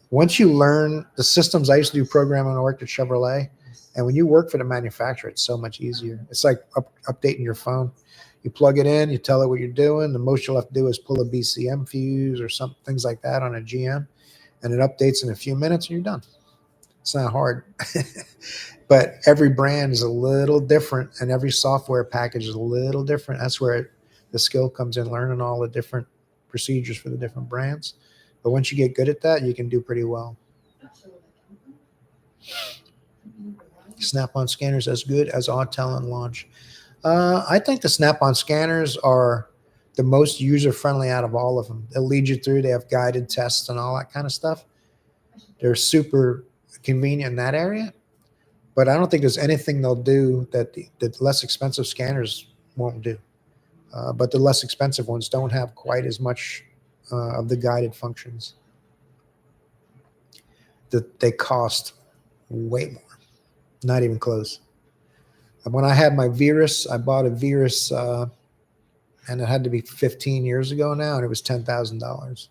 once you learn the systems, I used to do programming when I worked at Chevrolet, and when you work for the manufacturer, it's so much easier. It's like updating your phone. You plug it in, you tell it what you're doing. The most you'll have to do is pull a BCM fuse or some things like that on a GM, and it updates in a few minutes, and you're done. It's not hard. But every brand is a little different, and every software package is a little different. That's where the skill comes in, learning all the different procedures for the different brands. But once you get good at that, you can do pretty well. Snap-on scanners as good as Autel and Launch. I think the Snap-on scanners are the most user-friendly out of all of them. They'll lead you through. They have guided tests and all that kind of stuff. They're super convenient in that area, but I don't think there's anything they'll do that the less expensive scanners won't do. But the less expensive ones don't have quite as much of the guided functions. They cost way more, not even close. When I had my Virus, I bought a Virus, and it had to be 15 years ago now, and it was $10,000.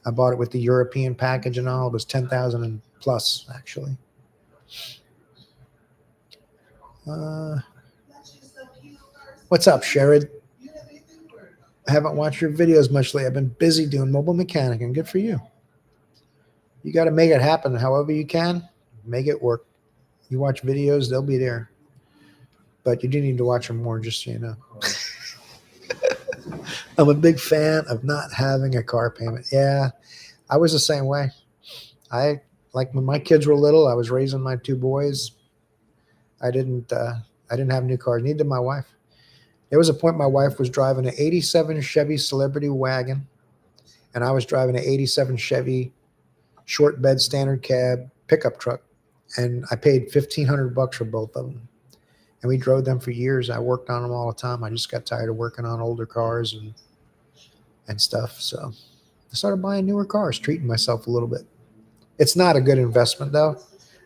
I bought it with the European package and all. It was $10,000 and plus, actually. What's up, Sherrod? I haven't watched your videos much lately. I've been busy doing mobile mechanic, and good for you. You got to make it happen however you can. Make it work. You watch videos, they'll be there. But you do need to watch them more, just so you know. I'm a big fan of not having a car payment. Yeah, I was the same way. I like when my kids were little, I was raising my two boys. I didn't I didn't have new cars. Neither did my wife. There was a point my wife was driving an 87 Chevy Celebrity wagon, and I was driving an 87 Chevy short bed standard cab pickup truck, and I paid $1,500 for both of them. And we drove them for years. I worked on them all the time. I just got tired of working on older cars and stuff. So I started buying newer cars, treating myself a little bit. It's not a good investment though,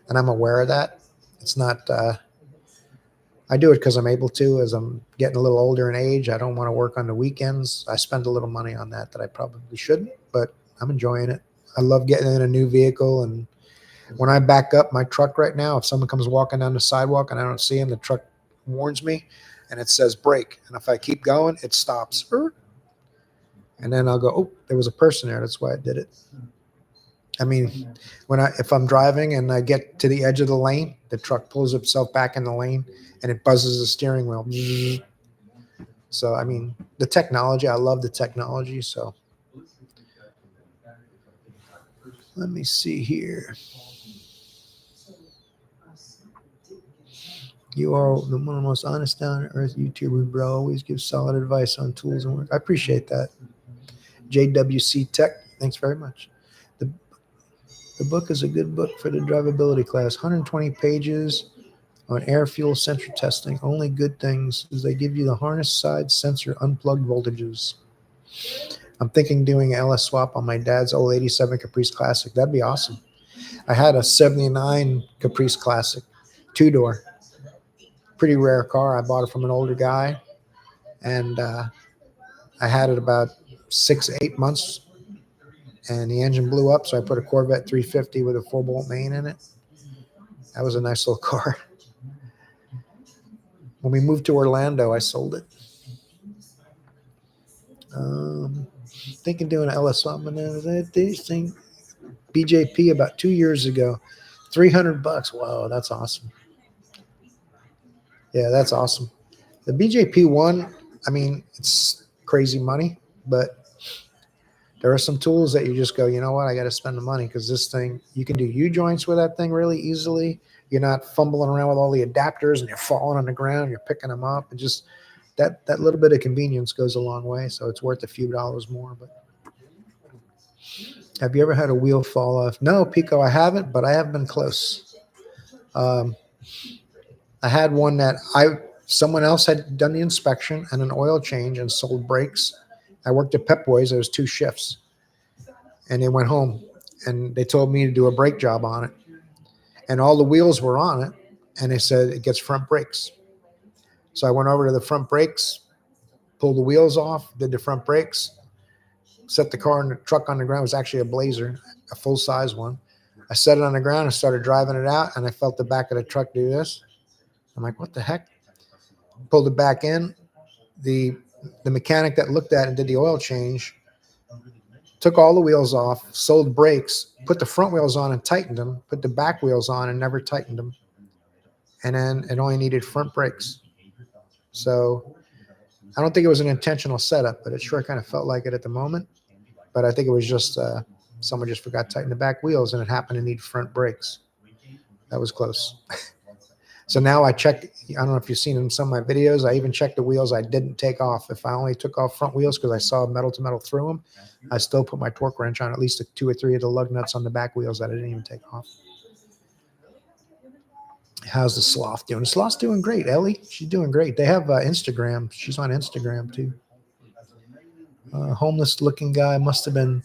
and I'm aware of that. It's not. I do it because I'm able to. As I'm getting a little older in age, I don't want to work on the weekends. I spend a little money on that I probably shouldn't, but I'm enjoying it. I love getting in a new vehicle, and when I back up my truck right now, if someone comes walking down the sidewalk and I don't see him, the truck warns me, and it says brake. And if I keep going, it stops. And then I'll go, oh, there was a person there. That's why I did it. I mean, if I'm driving and I get to the edge of the lane, the truck pulls itself back in the lane and it buzzes the steering wheel. So I mean, the technology, I love the technology. So let me see here. You are one of the most honest, down to earth YouTubers, bro. Always give solid advice on tools and work. I appreciate that. JWC Tech, thanks very much. The book is a good book for the drivability class. 120 pages on air fuel sensor testing. Only good things is they give you the harness side sensor unplugged voltages. I'm thinking doing an LS swap on my dad's old 87 Caprice Classic. That'd be awesome. I had a 79 Caprice Classic, two-door. Pretty rare car. I bought it from an older guy, and I had it about 6-8 months, and the engine blew up, so I put a Corvette 350 with a 4-bolt main in it. That was a nice little car. When we moved to Orlando, I sold it. Thinking doing an LS something. This thing, BJP about 2 years ago, $300. Wow, that's awesome. Yeah, that's awesome. The BJP one, I mean, it's crazy money, but there are some tools that you just go, you know what, I got to spend the money because this thing, you can do U-joints with that thing really easily. You're not fumbling around with all the adapters and you're falling on the ground, you're picking them up, and just that little bit of convenience goes a long way. So it's worth a few dollars more. But have you ever had a wheel fall off? No, Pico, I haven't, but I have been close. I had one that someone else had done the inspection and an oil change and sold brakes. I worked at Pep Boys. There was 2 shifts, and they went home and they told me to do a brake job on it, and all the wheels were on it, and they said it gets front brakes. So I went over to the front brakes, pulled the wheels off, did the front brakes, set the car and the truck on the ground. It was actually a Blazer, a full size one. I set it on the ground and started driving it out, and I felt the back of the truck do this. I'm like, what the heck? Pulled it back in. The mechanic that looked at it and did the oil change took all the wheels off, sold brakes, put the front wheels on and tightened them, put the back wheels on and never tightened them. And then it only needed front brakes. So I don't think it was an intentional setup, but it sure kind of felt like it at the moment. But I think it was just someone just forgot to tighten the back wheels, and it happened to need front brakes. That was close. So now I check. I don't know if you've seen in some of my videos, I even checked the wheels I didn't take off. If I only took off front wheels because I saw metal to metal through them, I still put my torque wrench on at least 2 or 3 of the lug nuts on the back wheels that I didn't even take off. How's the sloth doing? The sloth's doing great. Ellie, she's doing great. They have Instagram. She's on Instagram too. Homeless looking guy must have been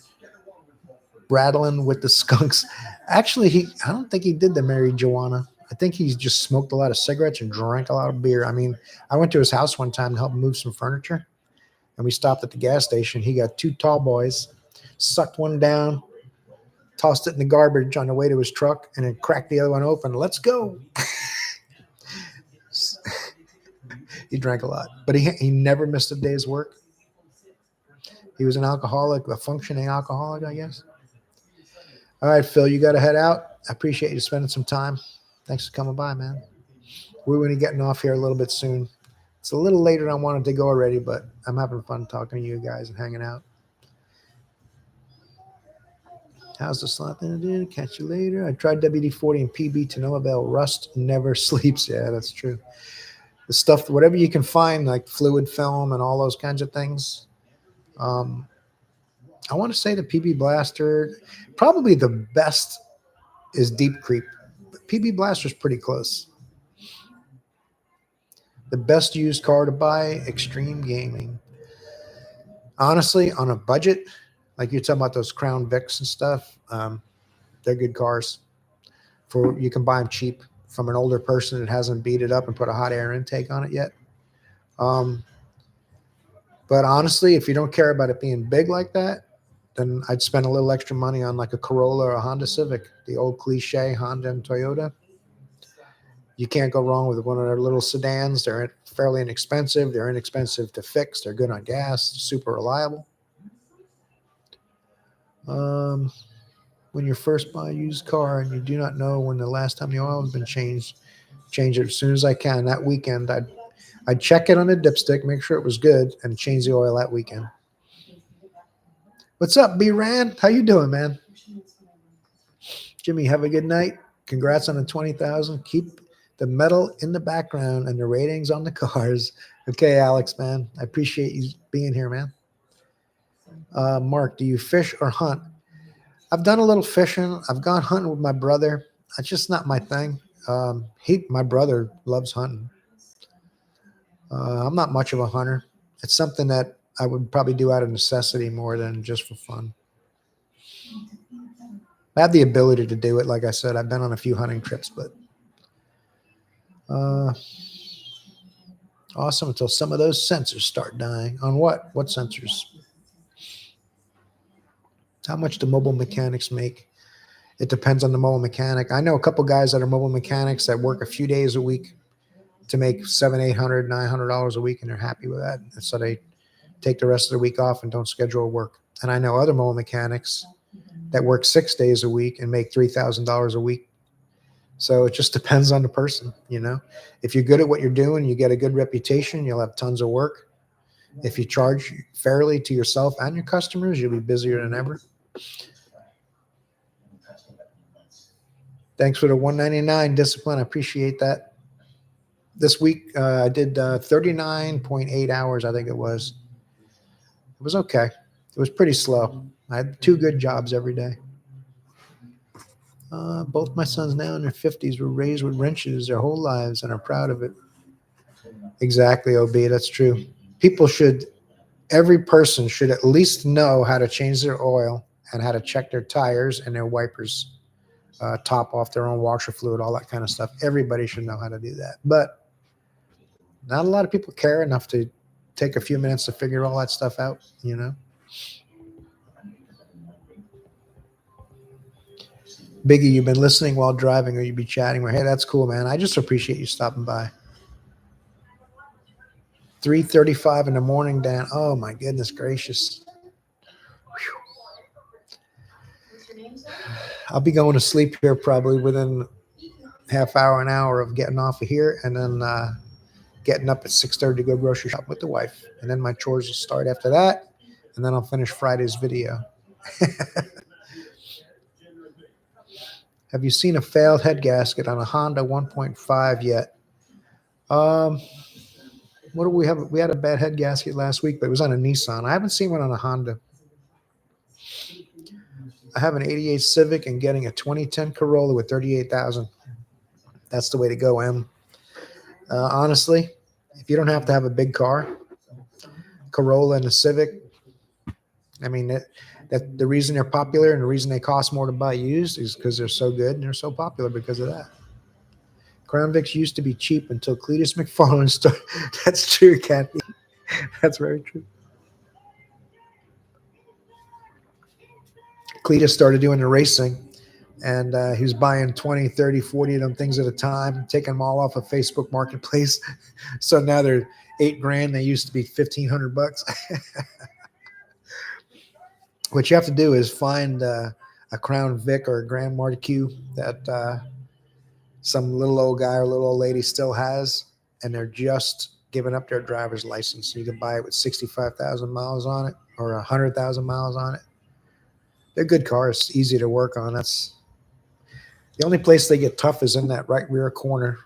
rattling with the skunks. Actually, I don't think he did the Mary Joanna. I think he just smoked a lot of cigarettes and drank a lot of beer. I mean, I went to his house one time to help him move some furniture, and we stopped at the gas station. He got 2 tall boys, sucked one down, tossed it in the garbage on the way to his truck, and then cracked the other one open. Let's go. He drank a lot, but he never missed a day's work. He was an alcoholic, a functioning alcoholic, I guess. All right, Phil, you got to head out. I appreciate you spending some time. Thanks for coming by, man. We're going to be getting off here a little bit soon. It's a little later than I wanted to go already, but I'm having fun talking to you guys and hanging out. How's the slot going to do? Catch you later. I tried WD-40 and PB to no avail. Rust never sleeps. Yeah, that's true. The stuff, whatever you can find, like fluid film and all those kinds of things. I want to say the PB Blaster, probably the best is Deep Creep. PB Blaster's pretty close. The best used car to buy, Extreme Gaming. Honestly, on a budget, like you're talking about those Crown Vics and stuff, they're good cars. You can buy them cheap from an older person that hasn't beat it up and put a hot air intake on it yet. But honestly, if you don't care about it being big like that, then I'd spend a little extra money on like a Corolla or a Honda Civic, the old cliche Honda and Toyota. You can't go wrong with one of their little sedans. They're fairly inexpensive. They're inexpensive to fix. They're good on gas, super reliable. When you first buy a used car and you do not know when the last time the oil has been changed, change it as soon as I can. That weekend, I'd check it on the dipstick, make sure it was good, and change the oil that weekend. What's up, B-Rand? How you doing, man? Jimmy, have a good night. Congrats on the 20,000. Keep the metal in the background and the ratings on the cars. Okay, Alex, man. I appreciate you being here, man. Mark, do you fish or hunt? I've done a little fishing. I've gone hunting with my brother. It's just not my thing. My brother loves hunting. I'm not much of a hunter. It's something that I would probably do out of necessity more than just for fun. I have the ability to do it. Like I said, I've been on a few hunting trips, but awesome until some of those sensors start dying. On what? What sensors? How much do mobile mechanics make? It depends on the mobile mechanic. I know a couple guys that are mobile mechanics that work a few days a week to make $700, $800, $900 a week, and they're happy with that. And so they take the rest of the week off and don't schedule work. And I know other mobile mechanics that work 6 days a week and make $3,000 a week. So it just depends on the person, you know. If you're good at what you're doing, you get a good reputation, you'll have tons of work. If you charge fairly to yourself and your customers, you'll be busier than ever. Thanks for the $199 discipline. I appreciate that. This week, I did 39.8 hours, I think it was. It was okay. It was pretty slow. I had 2 good jobs every day. Both my sons now in their 50s were raised with wrenches their whole lives and are proud of it. Exactly, OB. That's true. Every person should at least know how to change their oil and how to check their tires and their wipers, top off their own washer fluid, all that kind of stuff. Everybody should know how to do that. But not a lot of people care enough to take a few minutes to figure all that stuff out, you know. Biggie, you've been listening while driving or you be chatting. Hey, that's cool, man. I just appreciate you stopping by. 3:35 in the morning, Dan. Oh, my goodness gracious. Whew. I'll be going to sleep here probably within half hour, an hour of getting off of here, and then getting up at 6:30 to go grocery shop with the wife. And then my chores will start after that, and then I'll finish Friday's video. Have you seen a failed head gasket on a Honda 1.5 yet? What do we have? We had a bad head gasket last week, but it was on a Nissan. I haven't seen one on a Honda. I have an 88 Civic and getting a 2010 Corolla with 38,000. That's the way to go, Em. Honestly, if you don't have to have a big car, Corolla and a Civic, I mean, that the reason they're popular and the reason they cost more to buy used is because they're so good and they're so popular because of that. Crown Vics used to be cheap until Cletus McFarland started. That's true, Kathy. That's very true. Cletus started doing the racing, and he was buying 20, 30, 40 of them things at a time, taking them all off of Facebook Marketplace. So now they're $8,000. They used to be $1,500. What you have to do is find a Crown Vic or a Grand Marquis that some little old guy or little old lady still has, and they're just giving up their driver's license. You can buy it with 65,000 miles on it or 100,000 miles on it. They're good cars, easy to work on. That's the only place they get tough is in that right rear corner.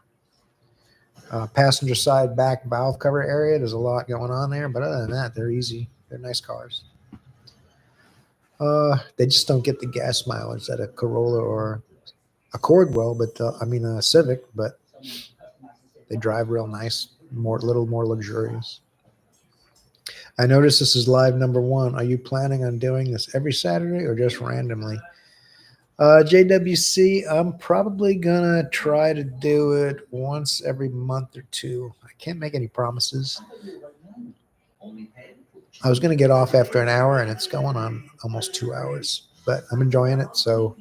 Passenger side back valve cover area. There's a lot going on there, but other than that, they're easy. They're nice cars. They just don't get the gas mileage that a Corolla or Accord will, but a Civic, but they drive real nice, little more luxurious. I noticed this is live number 1. Are you planning on doing this every Saturday or just randomly? JWC, I'm probably gonna try to do it once every month or two. I can't make any promises. I was gonna get off after an hour, and it's going on almost 2 hours, but I'm enjoying it. So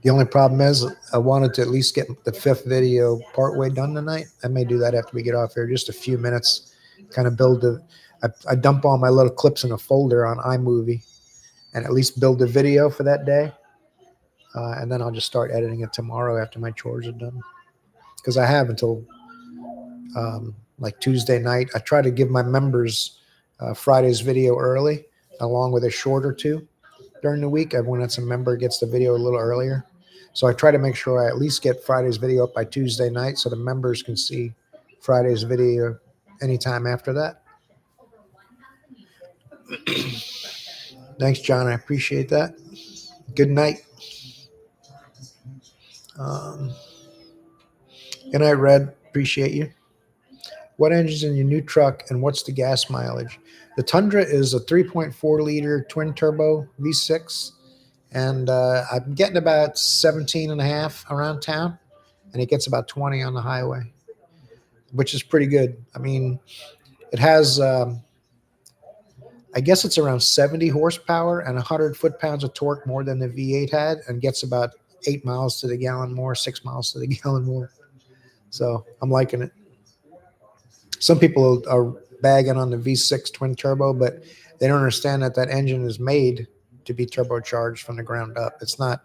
the only problem is I wanted to at least get the 5th video partway done tonight. I may do that after we get off here, just a few minutes, kind of I dump all my little clips in a folder on iMovie and at least build a video for that day. And then I'll just start editing it tomorrow after my chores are done. Because I have until like Tuesday night. I try to give my members Friday's video early, along with a short or two during the week. Everyone that's a member gets the video a little earlier. So I try to make sure I at least get Friday's video up by Tuesday night so the members can see Friday's video anytime after that. Thanks, John. I appreciate that. Good night. Good night, Red. Appreciate you. What engine's in your new truck and what's the gas mileage? The Tundra is a 3.4 liter twin turbo V6, and I'm getting about 17 and a half around town, and it gets about 20 on the highway, which is pretty good. I mean, it has, I guess it's around 70 horsepower and 100 foot-pounds of torque more than the V8 had, and gets about 8 miles to the gallon more, 6 miles to the gallon more. So I'm liking it. Some people are bagging on the V6 twin turbo, but they don't understand that engine is made to be turbocharged from the ground up. It's not,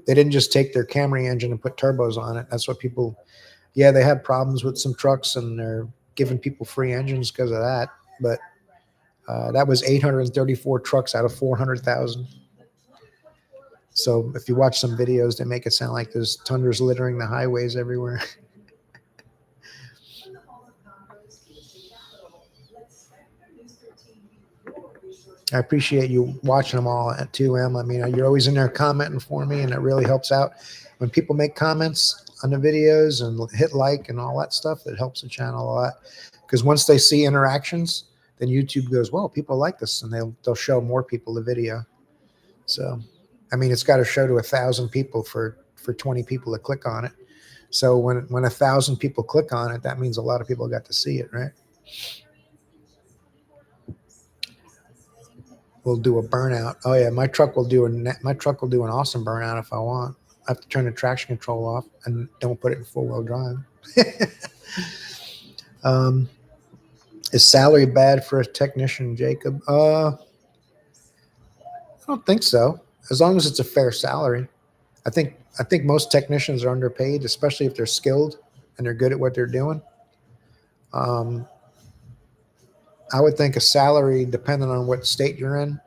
they didn't just take their Camry engine and put turbos on it. That's what people, yeah, they had problems with some trucks and they're giving people free engines because of that. But that was 834 trucks out of 400,000. So if you watch some videos, they make it sound like there's Tundras littering the highways everywhere. I appreciate you watching them all at 2M. I mean, you're always in there commenting for me, and it really helps out. When people make comments on the videos and hit like and all that stuff, it helps the channel a lot. Because once they see interactions, then YouTube goes, well, people like this, and they'll show more people the video. So, I mean, it's got to show to 1,000 people for 20 people to click on it. So when 1,000 people click on it, that means a lot of people got to see it, right? We'll do a burnout. Oh yeah, my truck will do an awesome burnout if I want. I have to turn the traction control off and don't put it in 4-wheel drive. Is salary bad for a technician, Jacob? I don't think so. As long as it's a fair salary. I think most technicians are underpaid, especially if they're skilled and they're good at what they're doing. I would think a salary, depending on what state you're in,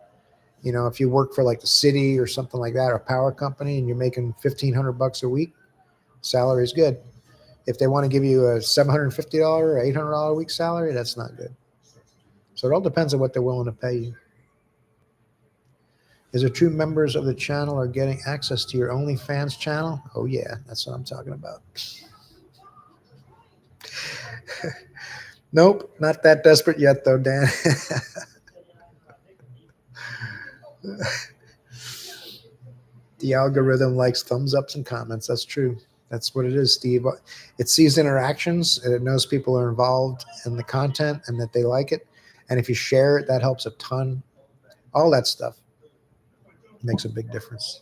you know, if you work for like the city or something like that, or a power company, and you're making $1,500 a week, salary is good. If they want to give you a $750 or $800 a week salary, that's not good. So it all depends on what they're willing to pay you. Is it true members of the channel are getting access to your OnlyFans channel? Oh yeah, that's what I'm talking about. Nope, not that desperate yet, though, Dan. The algorithm likes thumbs ups and comments. That's true. That's what it is, Steve. It sees interactions, and it knows people are involved in the content and that they like it. And if you share it, that helps a ton. All that stuff makes a big difference.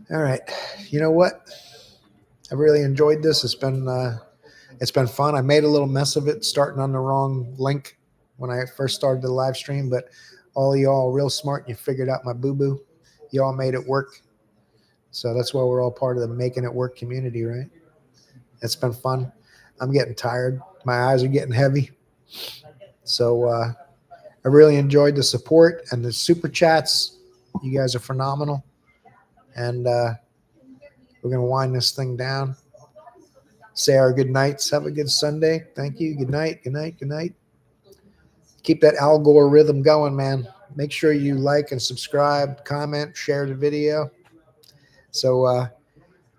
All right. You know what? I really enjoyed this. It's been fun. I made a little mess of it starting on the wrong link when I first started the live stream, but all y'all real smart. You figured out my boo-boo. Y'all made it work. So that's why we're all part of the Making It Work community, right? It's been fun. I'm getting tired. My eyes are getting heavy. So I really enjoyed the support and the super chats. You guys are phenomenal. And we're going to wind this thing down. Say our good nights. Have a good Sunday. Thank you. Good night. Good night. Good night. Keep that algorithm going, man. Make sure you like and subscribe, comment, share the video. So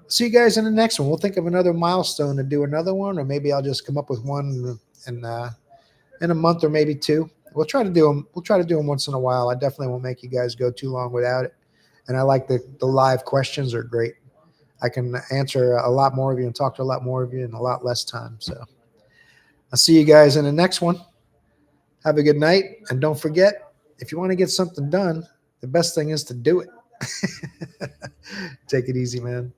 see you guys in the next one. We'll think of another milestone to do another one, or maybe I'll just come up with one in a month or maybe two. We'll try to do them. We'll try to do them once in a while. I definitely won't make you guys go too long without it. And I like the live questions are great. I can answer a lot more of you and talk to a lot more of you in a lot less time. So I'll see you guys in the next one. Have a good night. And don't forget, if you want to get something done, the best thing is to do it. Take it easy, man.